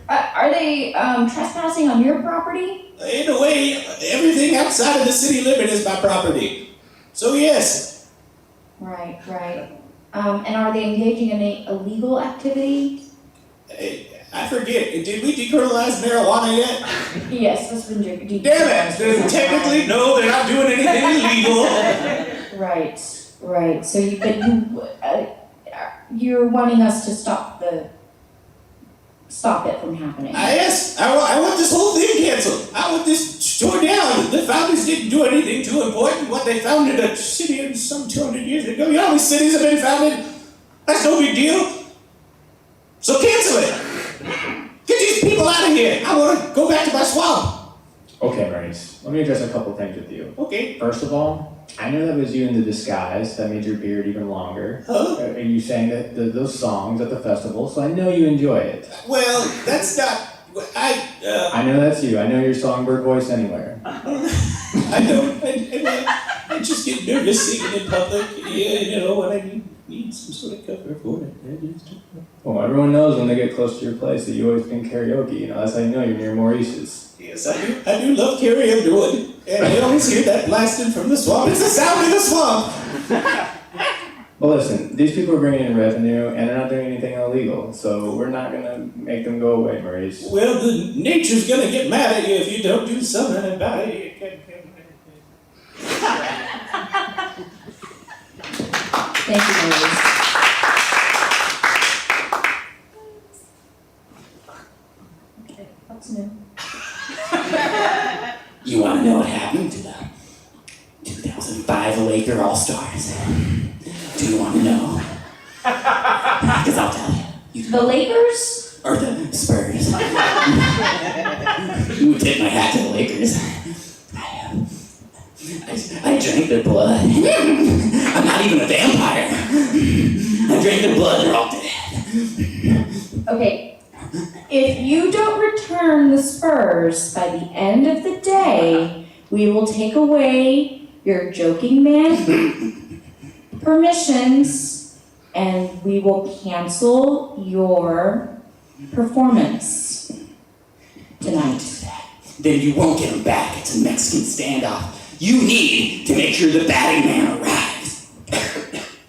Speaker 2: Are they trespassing on your property?
Speaker 8: In a way, everything outside of the city limit is my property. So yes.
Speaker 2: Right. And are they engaging in any illegal activity?
Speaker 8: I forget. Did we decriminalize marijuana yet?
Speaker 2: Yes, that's been decriminalized.
Speaker 8: Damn it! Technically, no, they're not doing anything illegal.
Speaker 2: Right. So you're wanting us to stop it from happening.
Speaker 8: Yes, I want this whole thing canceled. I want this torn down. The founders didn't do anything too important. What they founded a city in some 200 years ago. You know how many cities have been founded? That's no big deal. So cancel it. Get these people out of here. I want to go back to my swamp.
Speaker 3: Okay, Maurice. Let me address a couple things with you.
Speaker 8: Okay.
Speaker 3: First of all, I know that was you in the disguise that made your beard even longer.
Speaker 8: Huh?
Speaker 3: And you sang those songs at the festival, so I know you enjoy it.
Speaker 8: Well, that's not.
Speaker 3: I know that's you. I know your songbird voice anywhere.
Speaker 8: I don't. I just get nervous singing in public. Yeah, when I need some sort of cover for it.
Speaker 3: Well, everyone knows when they get close to your place that you always sing karaoke. That's how you know you're near Maurice's.
Speaker 8: Yes, I do love Carrie Underwood. And I always hear that blasting from the swamp. It's the sound of the swamp.
Speaker 3: Well, listen, these people are bringing in revenue, and they're not doing anything illegal, so we're not going to make them go away, Maurice.
Speaker 8: Well, the nature's going to get mad at you if you don't do something about it.
Speaker 2: Thank you, Maurice. Okay, what's new?
Speaker 5: You want to know what happened to the 2005 Laker All-Stars? Do you want to know? Because I'll tell you.
Speaker 2: The Lakers?
Speaker 5: Or the Spurs. You would tip my hat to the Lakers. I drank their blood. I'm not even a vampire. I drank their blood, they're all dead.
Speaker 2: Okay. If you don't return the Spurs by the end of the day, we will take away your joking man permissions and we will cancel your performance tonight.
Speaker 5: Then you won't get them back. It's a Mexican standoff. You need to make sure the batting man arrives.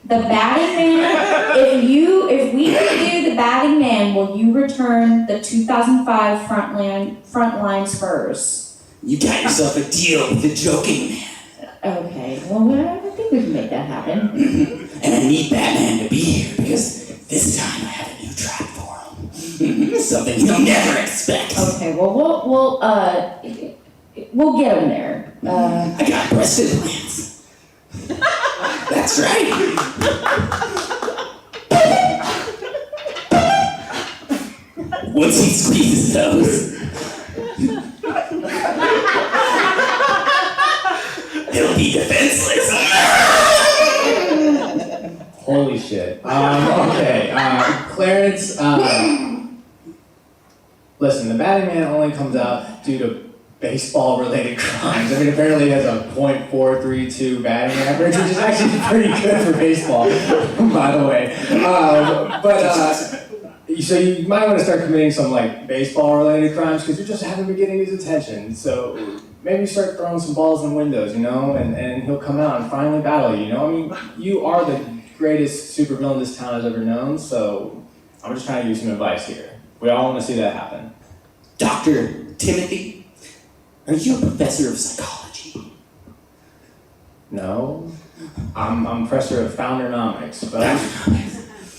Speaker 2: The batting man, if we can do the batting man, will you return the 2005 frontline Spurs?
Speaker 5: You got yourself a deal with the joking man.
Speaker 2: Okay, well, I think we can make that happen.
Speaker 5: And I need Batman to be here because this time I have a new trap for him. Something he'll never expect.
Speaker 2: Okay, well, we'll get him there.
Speaker 5: I got breast implants. That's right. Once he squeezes those, to be defenseless.
Speaker 3: Holy shit. Okay, Clarence, listen, the batting man only comes out due to baseball-related crimes. I mean, apparently he has a .432 batting average, which is actually pretty good for baseball, by the way. So you might want to start committing some like baseball-related crimes because you just haven't been getting his attention. So maybe start throwing some balls in windows, and he'll come out and finally battle you. I mean, you are the greatest supervillain this town has ever known. So I'm just trying to give you some advice here. We all want to see that happen.
Speaker 5: Dr. Timothy, are you a professor of psychology?
Speaker 3: No, I'm professor of foundernomics, but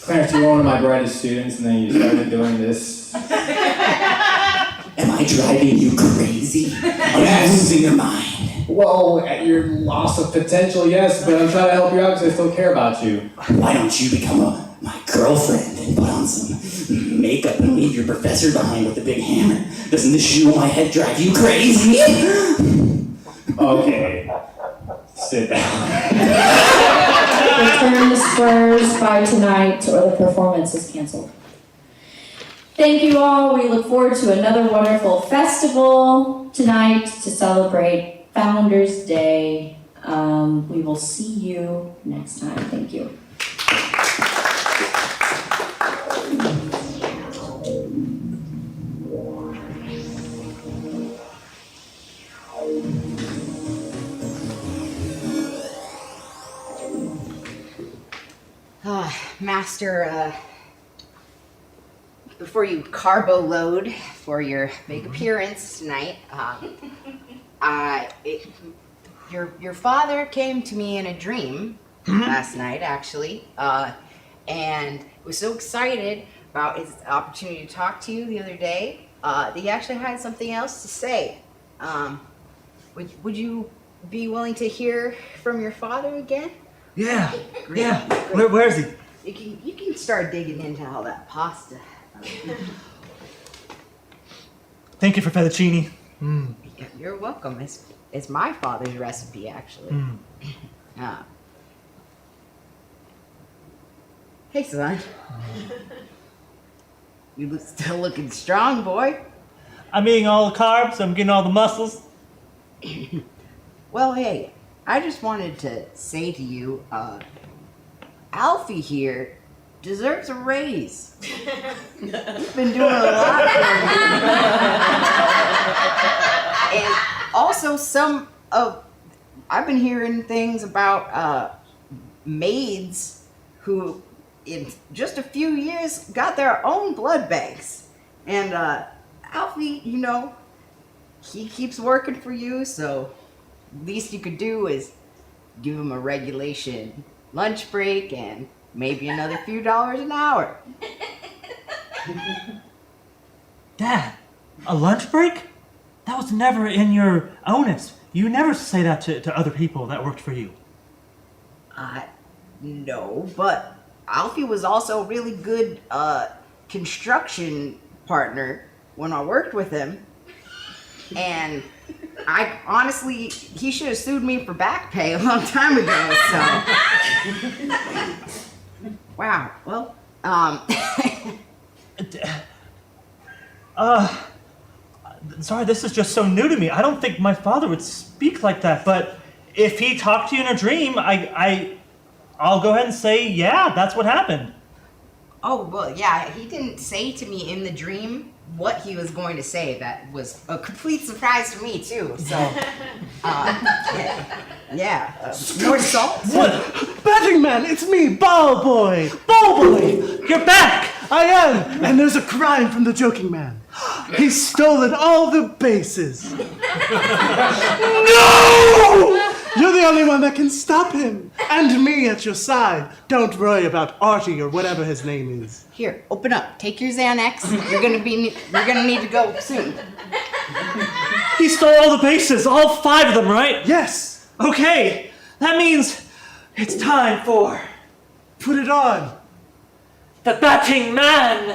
Speaker 3: Clarence, you were one of my brightest students, and then you started doing this.
Speaker 5: Am I driving you crazy? Are you losing your mind?
Speaker 3: Well, at your loss of potential, yes, but I'm trying to help you out because I still care about you.
Speaker 5: Why don't you become my girlfriend and put on some makeup and leave your professor behind with a big hammer? Doesn't the shoe on my head drive you crazy?
Speaker 3: Okay, sit down.
Speaker 2: Return the Spurs by tonight or the performance is canceled. Thank you all. We look forward to another wonderful festival tonight to celebrate Founders Day. We will see you next time. Thank you.
Speaker 12: Master, before you carbo load for your big appearance tonight, your father came to me in a dream last night, actually, and was so excited about his opportunity to talk to you the other day that he actually had something else to say. Would you be willing to hear from your father again?
Speaker 10: Yeah,
Speaker 12: Great.
Speaker 10: yeah.
Speaker 12: Great.
Speaker 10: Where is he?
Speaker 12: You can start digging into all that pasta.
Speaker 10: Thank you for fettuccine.
Speaker 12: Yeah, you're welcome. It's my father's recipe, actually. Hey, son. You still looking strong, boy.
Speaker 10: I'm eating all the carbs. I'm getting all the muscles.
Speaker 12: Well, hey, I just wanted to say to you, Alfie here deserves a raise. He's been doing a lot for me. And also I've been hearing things about maids who in just a few years got their own blood banks. And Alfie, he keeps working for you, so least you could do is give him a regulation lunch break and maybe another few dollars an hour.
Speaker 10: Dad, a lunch break? That was never in your onus. You never say that to other people that worked for you.
Speaker 12: No, but Alfie was also a really good construction partner when I worked with him. And I honestly, he should have sued me for back pay a long time ago, so. Wow, well,
Speaker 10: Sorry, this is just so new to me. I don't think my father would speak like that, but if he talked to you in a dream, I'll go ahead and say, yeah, that's what happened.
Speaker 12: Oh, well, yeah, he didn't say to me in the dream what he was going to say. That was a complete surprise to me, too, so, more salt?
Speaker 10: What? Batting Man, it's me, Ball Boy! Ball Boy! You're back!
Speaker 17: I am! And there's a crime from the Joking Man. He's stolen all the bases. No! You're the only one that can stop him. And me at your side. Don't worry about Artie or whatever his name is.
Speaker 12: Here, open up. Take your Xanax. You're gonna need to go soon.
Speaker 10: He stole all the bases, all 5 of them, right?
Speaker 17: Yes.
Speaker 10: Okay, that means it's time for...
Speaker 17: Put it on.
Speaker 10: The Batting Man!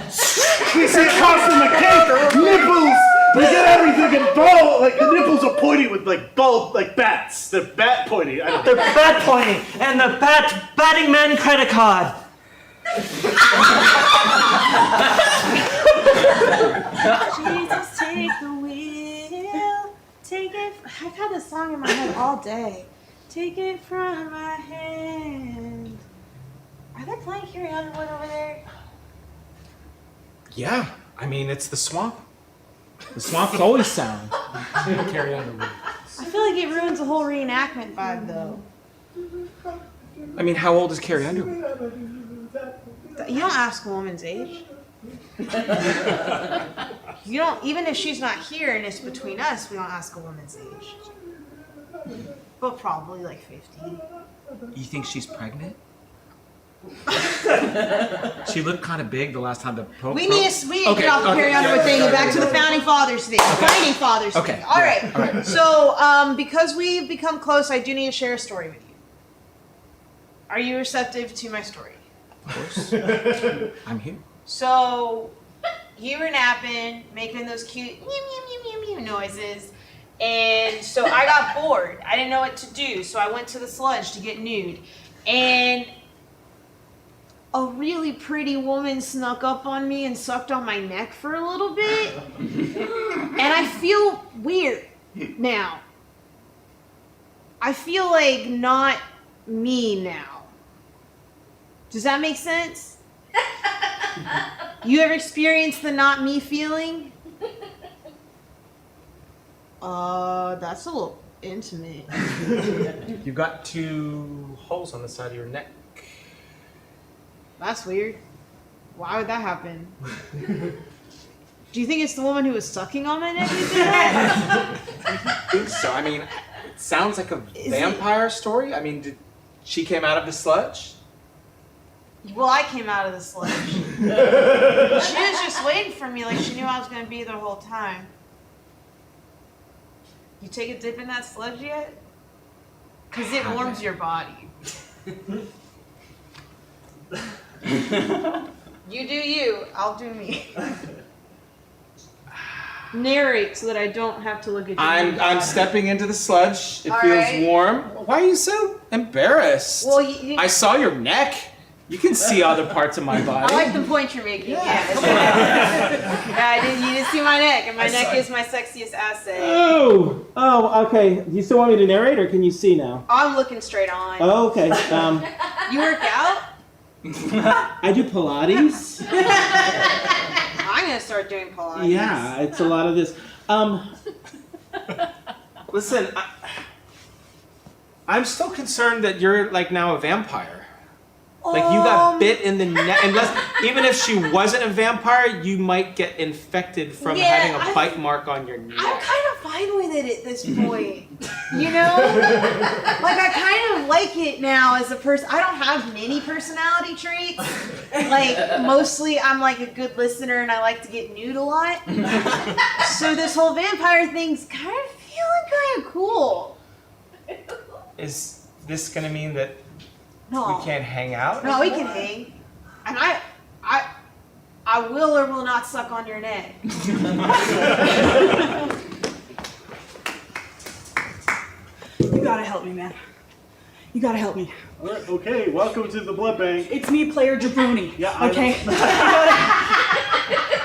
Speaker 17: We say Carson McKay, nipples
Speaker 10: They get everything in bold. Like the nipples are pointy with like bold, like bats. They're bat pointy.
Speaker 11: They're bat pointy, and the batting man credit card.
Speaker 14: Jesus, take the wheel. Take it. I've had this song in my head all day. Take it from my hand. Are they playing Carrie Underwood over there?
Speaker 15: Yeah, I mean, it's the swamp. The swamp's always sound. Carrie Underwood.
Speaker 14: I feel like it ruins the whole reenactment vibe, though.
Speaker 15: I mean, how old is Carrie Underwood?
Speaker 14: You don't ask a woman's age. You don't, even if she's not here and it's between us, we don't ask a woman's age. But probably like 50.
Speaker 15: You think she's pregnant? She looked kind of big the last time the Pope.
Speaker 14: We need to get off the Carrie Underwood thing and back to the Founding Fathers thing. Founding Fathers thing.
Speaker 15: Okay.
Speaker 14: All right. So, because we've become close, I do need to share a story with you. Are you receptive to my story?
Speaker 15: Of course. I'm here.
Speaker 14: So, you were napping, making those cute meow, meow, meow, meow, meow noises. And so I got bored. I didn't know what to do. So I went to the sludge to get nude. And a really pretty woman snuck up on me and sucked on my neck for a little bit. And I feel weird now. I feel like not me now. Does that make sense? You ever experienced the not me feeling? That's a little intimate.
Speaker 15: You've got 2 holes on the side of your neck.
Speaker 14: That's weird. Why would that happen? Do you think it's the woman who was sucking on my neck who did that?
Speaker 15: I think so. I mean, it sounds like a vampire story. I mean, she came out of the sludge?
Speaker 14: Well, I came out of the sludge. She was just waiting for me like she knew I was going to be there the whole time. You take a dip in that sludge yet? Because it warms your body. You do you, I'll do me. Narrate so that I don't have to look at you.
Speaker 15: I'm stepping into the sludge. It
Speaker 14: All
Speaker 15: feels
Speaker 14: right.
Speaker 15: warm. Why are you so embarrassed?
Speaker 14: Well,
Speaker 15: I saw your neck. You can see other parts of my body.
Speaker 14: I like the point you're making. Yeah, you didn't see my neck, and my neck is my sexiest asset.
Speaker 18: Oh, okay. Do you still want me to narrate, or can you see now?
Speaker 14: I'm looking straight on.
Speaker 18: Oh, okay.
Speaker 14: You work out?
Speaker 18: I do Pilates.
Speaker 14: I'm gonna start doing Pilates.
Speaker 18: Yeah, it's a lot of this.
Speaker 15: Listen, I'm still concerned that you're like now a vampire. Like you got bit in the neck. Even if she wasn't a vampire, you might get infected from having a bite mark on your neck.
Speaker 14: I'm kind of fine with it at this point. You know? Like, I kind of like it now as a person. I don't have many personality traits. Like, mostly I'm like a good listener and I like to get nude a lot. So this whole vampire thing's kind of feeling kind of cool.
Speaker 15: Is this gonna mean that
Speaker 14: No.
Speaker 15: we can't hang out?
Speaker 14: No, we can hang. And I will or will not suck on your neck.
Speaker 16: You gotta help me, man. You gotta help me.
Speaker 10: All right, okay, welcome to the blood bank.
Speaker 16: It's me, player Jabroni.
Speaker 10: Yeah, I
Speaker 16: okay.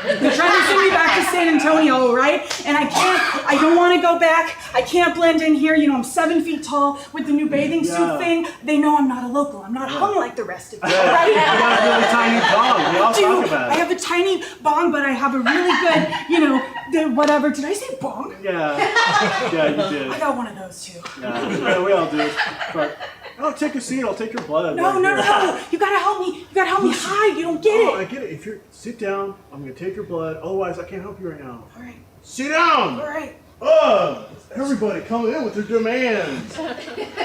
Speaker 16: They're trying to send me back to San Antonio, right? And I don't want to go back. I can't blend in here. You know, I'm 7 feet tall with the new bathing suit thing. They know I'm not a local. I'm not hung like the rest of you, right?
Speaker 10: You got a really tiny bong. We all talk about it.
Speaker 16: I have a tiny bong, but I have a really good, you know, whatever. Did I say bong?
Speaker 10: Yeah. Yeah, you did.
Speaker 16: I got one of those too.
Speaker 10: Yeah, we all do. But I'll take a seat. I'll take your blood.
Speaker 16: No. You gotta help me. You gotta help me hide. You don't get it.
Speaker 10: I get it. If you're sit down, I'm gonna take your blood. Otherwise, I can't help you right now.
Speaker 16: All right.
Speaker 10: Sit down.
Speaker 16: All right.
Speaker 10: Everybody come in with their demands.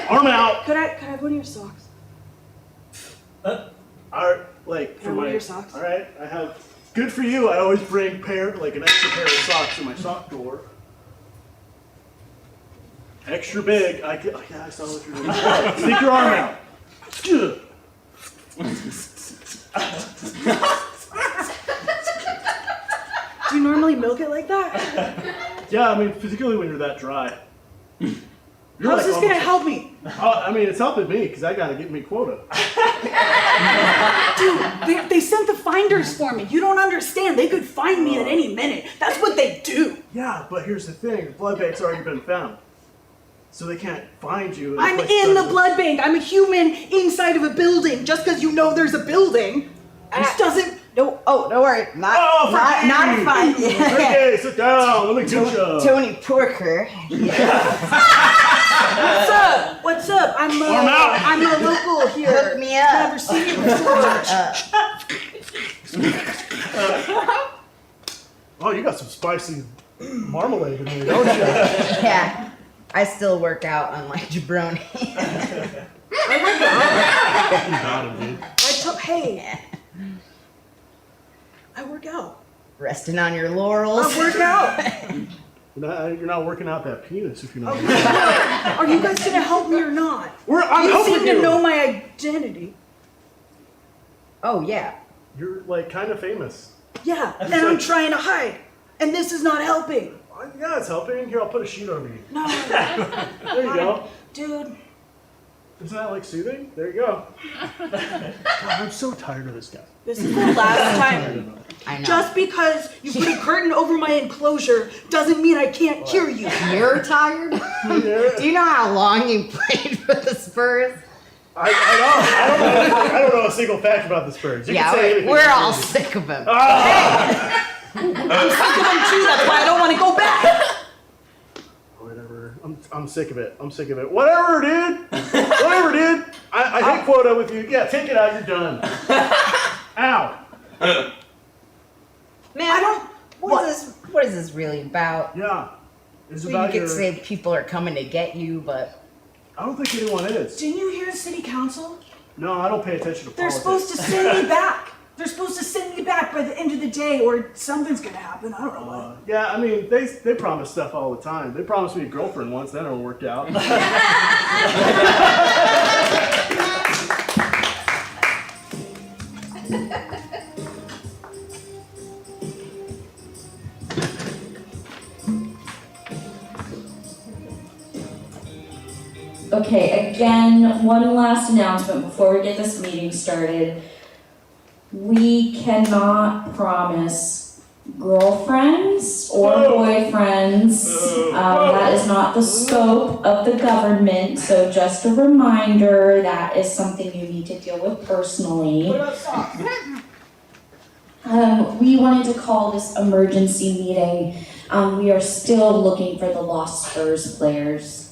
Speaker 10: Arm out.
Speaker 16: Could I have one of your socks?
Speaker 10: Like for
Speaker 16: one of
Speaker 10: my
Speaker 16: your socks?
Speaker 10: All right, I have. Good for you. I always bring an extra pair of socks in my sock drawer. Extra big. I saw what you're doing. Stick your arm out. Good.
Speaker 16: Do you normally milk it like that?
Speaker 10: Yeah, I mean, particularly when you're that dry.
Speaker 16: How's this gonna help me?
Speaker 10: I mean, it's helping me because I gotta get me quota.
Speaker 16: Dude, they sent the finders for me. You don't understand. They could find me at any minute. That's what they do.
Speaker 10: Yeah, but here's the thing: the blood bank's already been found, so they can't find you.
Speaker 16: I'm in the blood bank. I'm a human inside of a building. Just because you know there's a building, this doesn't.
Speaker 12: No, don't worry. Not a fight.
Speaker 10: Okay, sit down. Let me get you.
Speaker 12: Tony Porker.
Speaker 16: What's up? I'm
Speaker 10: Warm out.
Speaker 16: I'm a local here.
Speaker 12: Hook me up.
Speaker 16: Never seen you before.
Speaker 10: Oh, you got some spicy marmalade in there, don't you?
Speaker 12: Yeah, I still work out unlike Jabroni.
Speaker 16: Hey, I work out.
Speaker 12: Resting on your laurels.
Speaker 16: I work out.
Speaker 10: You're not working out that penis if you're not.
Speaker 16: Are you guys gonna help me or not?
Speaker 10: I'm
Speaker 16: you
Speaker 10: helping
Speaker 16: seem
Speaker 10: you.
Speaker 16: to know my identity.
Speaker 12: Oh yeah.
Speaker 10: You're like kind of famous.
Speaker 16: Yeah, and I'm trying to hide, and this is not helping.
Speaker 10: Yeah, it's helping. Here, I'll put a sheet over you.
Speaker 16: No.
Speaker 10: There you go.
Speaker 16: Dude.
Speaker 10: Isn't that like soothing? There you go. God, I'm so tired of this guy.
Speaker 16: This is the last time.
Speaker 12: I know.
Speaker 16: Just because you put a curtain over my enclosure doesn't mean I can't hear you.
Speaker 12: You're tired? Do you know how long you played for the Spurs?
Speaker 10: I don't know a single fact about the Spurs. You
Speaker 12: Yeah,
Speaker 10: can say anything
Speaker 12: we're
Speaker 10: about
Speaker 12: all
Speaker 10: the Spurs.
Speaker 12: sick of him.
Speaker 16: I'm sick of them too, that's why I don't want to go back.
Speaker 10: Whatever. I'm sick of it. I'm sick of it. Whatever, dude. Whatever, dude. I hit quota with you. Yeah, take it out. You're done. Ow.
Speaker 12: Man, what is this really about?
Speaker 10: Yeah. It's
Speaker 12: So
Speaker 10: about
Speaker 12: you could say people are coming to get you, but
Speaker 10: I don't think anyone is.
Speaker 16: Didn't you hear city council?
Speaker 10: No, I don't pay attention to
Speaker 16: They're
Speaker 10: politics.
Speaker 16: supposed to send me back. They're supposed to send me back by the end of the day, or something's gonna happen. I don't know what.
Speaker 10: Yeah, I mean, they promise stuff all the time. They promised me a girlfriend once. That never worked out.
Speaker 2: Okay, again, one last announcement before we get this meeting started. We cannot promise girlfriends or boyfriends. That is not the scope of the government, so just a reminder, that is something you need to deal with personally.
Speaker 16: What about socks?
Speaker 2: We wanted to call this emergency meeting. We are still looking for the lost Spurs players.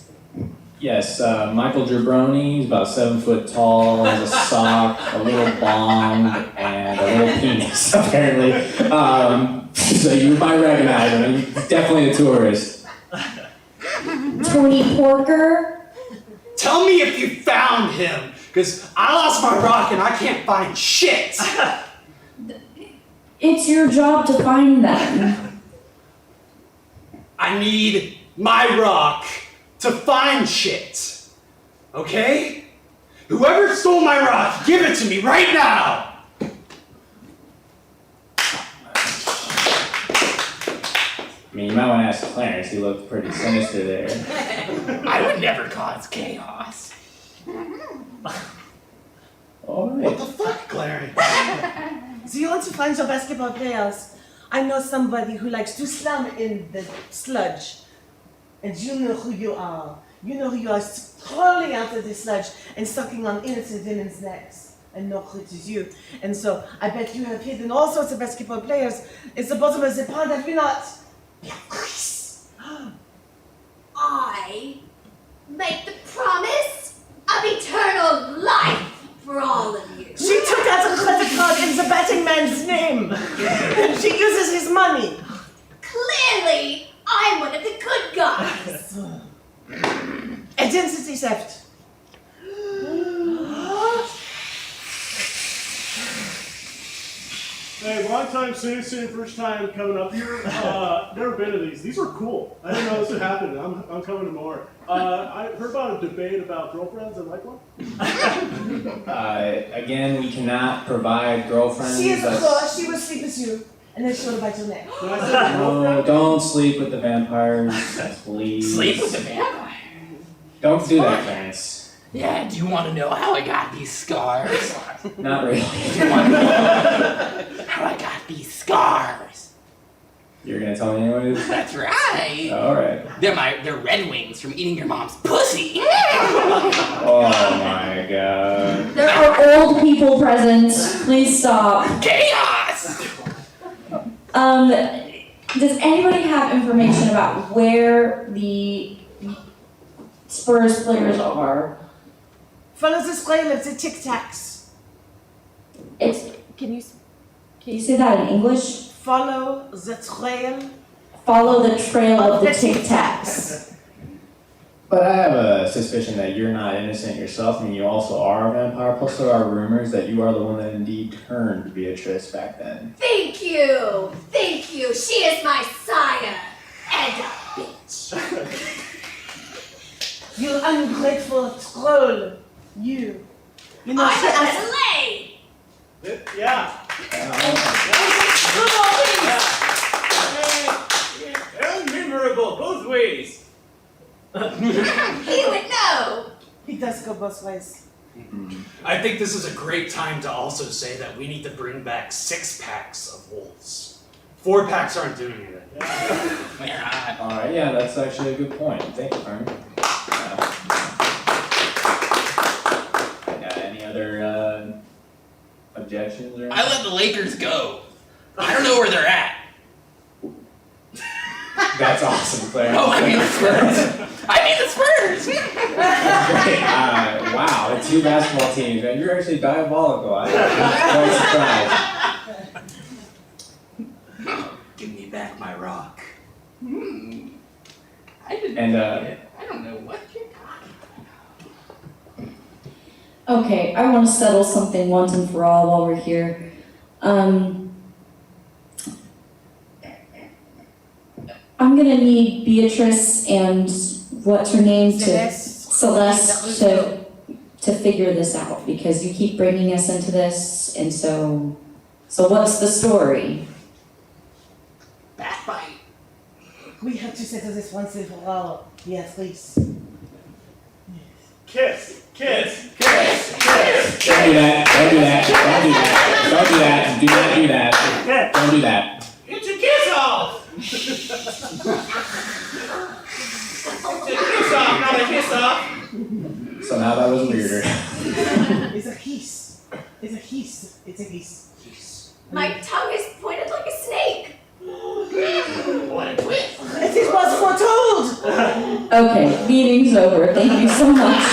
Speaker 3: Yes, Michael Jabroni, he's about 7 foot tall, has a sock, a little bong, and a little penis, apparently. So you might recognize him. He's definitely a tourist.
Speaker 2: Tony Porker?
Speaker 6: Tell me if you found him, because I lost my rock and I can't find shit.
Speaker 2: It's your job to find them.
Speaker 6: I need my rock to find shit. Okay? Whoever stole my rock, give it to me right now!
Speaker 3: I mean, you might want to ask Clarence. He looked pretty sinister there.
Speaker 5: I would never cause chaos.
Speaker 3: All right.
Speaker 6: What the fuck, Clarence?
Speaker 9: So you want to find your basketball players? I know somebody who likes to slam in the sludge. And you know who you are. You know who you are, crawling out of the sludge and sucking on innocent women's necks. And no, it is you. And so I bet you have hidden all sorts of basketball players at the bottom of the pond, have you not?
Speaker 4: I make the promise of eternal life for all of you.
Speaker 9: She took out a credit card in the betting man's name. She uses his money.
Speaker 4: Clearly, I'm one of the good guys.
Speaker 9: Identity theft.
Speaker 10: Hey, long time citizen, first time coming up here. Never been to these. These were cool. I didn't know this would happen. I'm coming to more. I heard about a debate about girlfriends. I'd like one.
Speaker 3: Again, we cannot provide girlfriends.
Speaker 9: She is a
Speaker 3: That's-
Speaker 9: whore. She will sleep with you.
Speaker 16: and then she'll bite your neck.
Speaker 3: No, don't sleep with the vampires, please.
Speaker 5: Sleep with the vampire.
Speaker 3: Don't do that, Clarence.
Speaker 5: Yeah, do you want to know how I got these scars?
Speaker 3: Not really.
Speaker 5: Do you want to know how I got these scars?
Speaker 3: You're gonna tell me anyways?
Speaker 5: That's right.
Speaker 3: Alright.
Speaker 5: They're Red Wings from eating your mom's pussy.
Speaker 3: Oh my god.
Speaker 2: There are old people present. Please stop.
Speaker 5: Chaos!
Speaker 2: Does anybody have information about where the Spurs players are?
Speaker 16: Follow the trail of the Tic Tacs.
Speaker 2: Can you say that in English?
Speaker 16: Follow the trail.
Speaker 2: Follow the trail of the Tic Tacs.
Speaker 3: But I have a suspicion that you're not innocent yourself, and you also are a vampire. Plus, there are rumors that you are the one that indeed turned Beatrice back then.
Speaker 4: Thank you. Thank you. She is my sire. And a bitch.
Speaker 16: You ungrateful troll. You. You know,
Speaker 4: I was late.
Speaker 10: Yeah.
Speaker 15: Memorable both ways.
Speaker 4: He would know.
Speaker 16: He does go both ways.
Speaker 6: I think this is a great time to also say that we need to bring back 6 packs of wolves. 4 packs aren't doing anything.
Speaker 3: Alright, yeah, that's actually a good point. Thank you, Fern. Any other objections or anything?
Speaker 5: I let the Lakers go. I don't know where they're at.
Speaker 3: That's awesome, Claire.
Speaker 5: Oh, I mean the Spurs. I mean the Spurs.
Speaker 3: Great. Wow, the 2 basketball teams, man. You're actually diabolical. I'm quite surprised.
Speaker 5: Give me back my rock. I don't know what you're talking about.
Speaker 2: Okay, I want to settle something once and for all while we're here. I'm gonna need Beatrice and what's her name Celeste to figure this out, because you keep bringing us into this, and so what's the story?
Speaker 5: Backbite.
Speaker 16: We have to settle this once and for all. Yes, please.
Speaker 10: Kiss. Kiss.
Speaker 3: Kiss. Kiss. Don't do that. Don't do that. Don't do that. Don't do that. Do not do that. Don't do that.
Speaker 15: Get your kiss off! It's a kiss off, not a kiss off.
Speaker 3: Somehow that was weirder.
Speaker 16: It's a hiss. It's a hiss. It's a hiss.
Speaker 4: My tongue is pointed like a snake.
Speaker 5: What a twist.
Speaker 16: It was foretold.
Speaker 2: Okay, meeting's over. Thank you so much.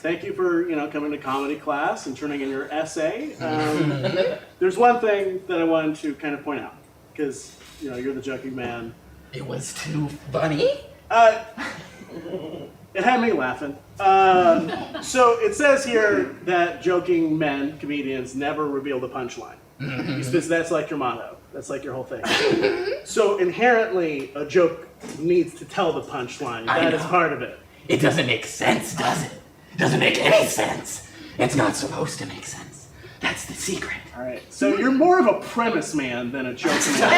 Speaker 10: Thank you for, coming to comedy class and turning in your essay. There's one thing that I wanted to kind of point out, because, you're the joking man.
Speaker 5: It was too funny?
Speaker 10: It had me laughing. So it says here that joking men, comedians, never reveal the punchline. Because that's like your motto. That's like your whole thing. So inherently, a joke needs to tell the punchline. That is part of it.
Speaker 5: It doesn't make sense, does it? It doesn't make any sense. It's not supposed to make sense. That's the secret.
Speaker 10: All right. So you're more of a premise man than a joke man.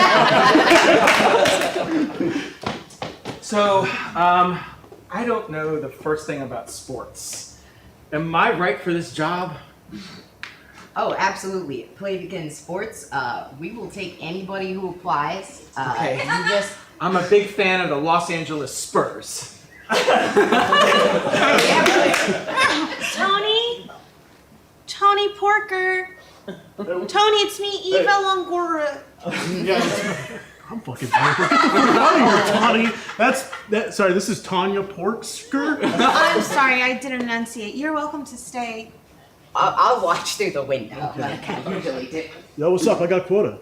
Speaker 15: So, I don't know the first thing about sports. Am I right for this job?
Speaker 12: Oh, absolutely. Play against sports. We will take anybody who applies.
Speaker 15: Okay.
Speaker 12: You just
Speaker 15: I'm a big fan of the Los Angeles Spurs.
Speaker 14: Tony Porker. Tony, it's me, Eva Longoria.
Speaker 10: I'm fucking Porker. Get the fuck out of here, Tawny. Sorry, this is Tanya Porksker?
Speaker 14: I'm sorry, I didn't enunciate. You're welcome to stay.
Speaker 12: I'll watch through the window like I usually do.
Speaker 10: Yo, what's up? I got quota.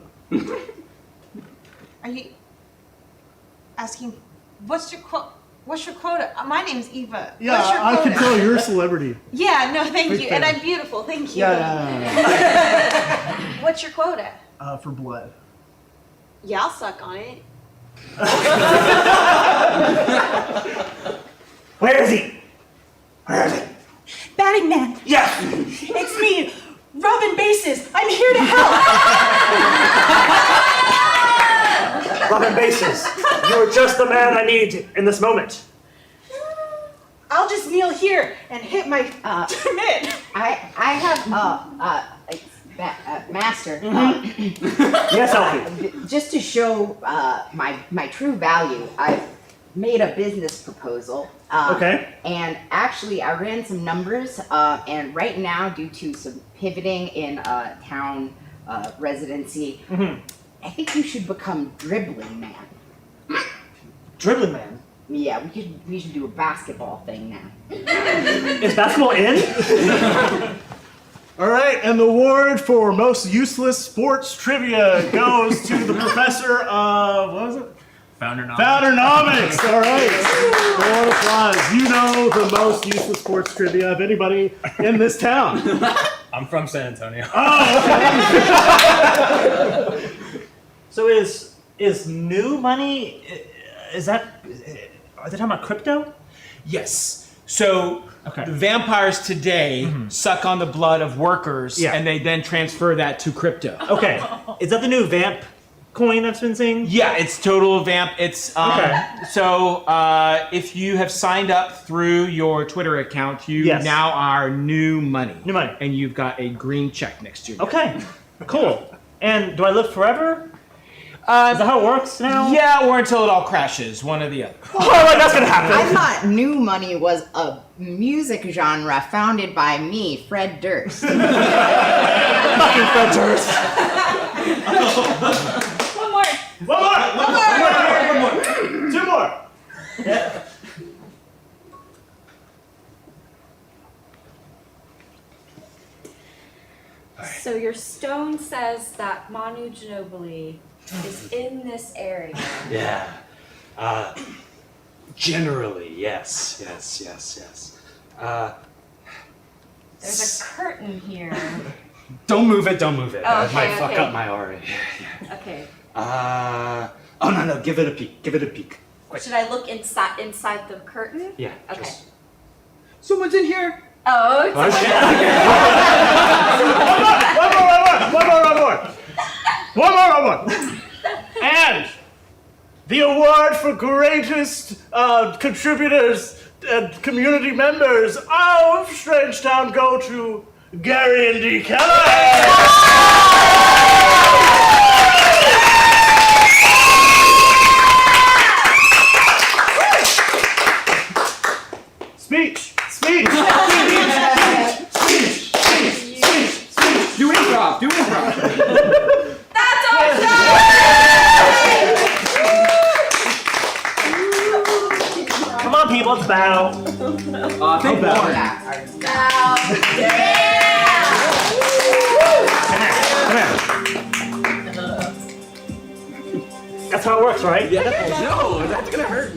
Speaker 14: Are you asking, what's your quote? What's your quota? My name's Eva.
Speaker 17: Yeah,
Speaker 14: What's your
Speaker 17: I
Speaker 14: quota?
Speaker 17: can tell you're a celebrity.
Speaker 14: Yeah, no, thank
Speaker 17: Big
Speaker 14: you.
Speaker 17: fan.
Speaker 14: And I'm beautiful, thank you.
Speaker 17: Yeah.
Speaker 14: What's your quota?
Speaker 17: For blood.
Speaker 14: Yeah, I'll suck on it.
Speaker 11: Where is he? Where is he?
Speaker 16: Batting man.
Speaker 11: Yes.
Speaker 16: It's me, rubbing bases. I'm here to help.
Speaker 11: Robin Bases, you are just the man I need in this moment.
Speaker 16: I'll just kneel here and hit my mitt.
Speaker 12: I have master.
Speaker 11: Yes, Elfie.
Speaker 12: Just to show my true value, I've made a business proposal.
Speaker 11: Okay.
Speaker 12: And actually, I ran some numbers, and right now, due to some pivoting in town residency, I think you should become dribbling man.
Speaker 11: Dribbling man?
Speaker 12: Yeah, we should do a basketball thing now.
Speaker 11: Is basketball in?
Speaker 17: All right, and the award for most useless sports trivia goes to the professor of, what was it? Foundernomics. All right. Round of applause. You know the most useless sports trivia of anybody in this town.
Speaker 19: I'm from San Antonio.
Speaker 17: Oh, okay.
Speaker 11: So is new money? Is that? Are they talking about crypto?
Speaker 15: Yes. So the vampires today suck on the blood of workers, and they then transfer that to crypto.
Speaker 11: Okay. Is that the new vamp coin that's been saying?
Speaker 15: Yeah, it's total vamp. It's
Speaker 11: Okay.
Speaker 15: So if you have signed up through your Twitter account, you now are new money.
Speaker 11: New money.
Speaker 15: And you've got a green check next to your name.
Speaker 11: Okay. Cool. And do I live forever? Is that how it works now?
Speaker 15: Yeah, or until it all crashes, one or the other.
Speaker 11: Oh, like that's gonna happen.
Speaker 12: I thought new money was a music genre founded by me, Fred Durst.
Speaker 11: Fucking Fred Durst.
Speaker 16: One more.
Speaker 17: Two more.
Speaker 11: Yeah.
Speaker 2: So your stone says that Manu Ginobili is in this area.
Speaker 6: Yeah. Generally, yes.
Speaker 2: There's a curtain here.
Speaker 6: Don't move it.
Speaker 2: Oh,
Speaker 6: It
Speaker 2: okay,
Speaker 6: might fuck
Speaker 2: okay.
Speaker 6: up my aura.
Speaker 2: Okay.
Speaker 6: Oh, no, give it a peek. Quick.
Speaker 2: Should I look inside the curtain?
Speaker 6: Yeah,
Speaker 2: Okay.
Speaker 16: Someone's in here.
Speaker 2: Oh, it's
Speaker 17: One more. And the award for greatest contributors and community members of StrangeTowne go to Gary and D. Kelly. Speech.
Speaker 19: Do improv.
Speaker 2: That's our show!
Speaker 11: Come on, people, let's bow.
Speaker 19: Think
Speaker 11: bow.
Speaker 19: more.
Speaker 11: That's how it works, right?
Speaker 19: No, that's gonna hurt.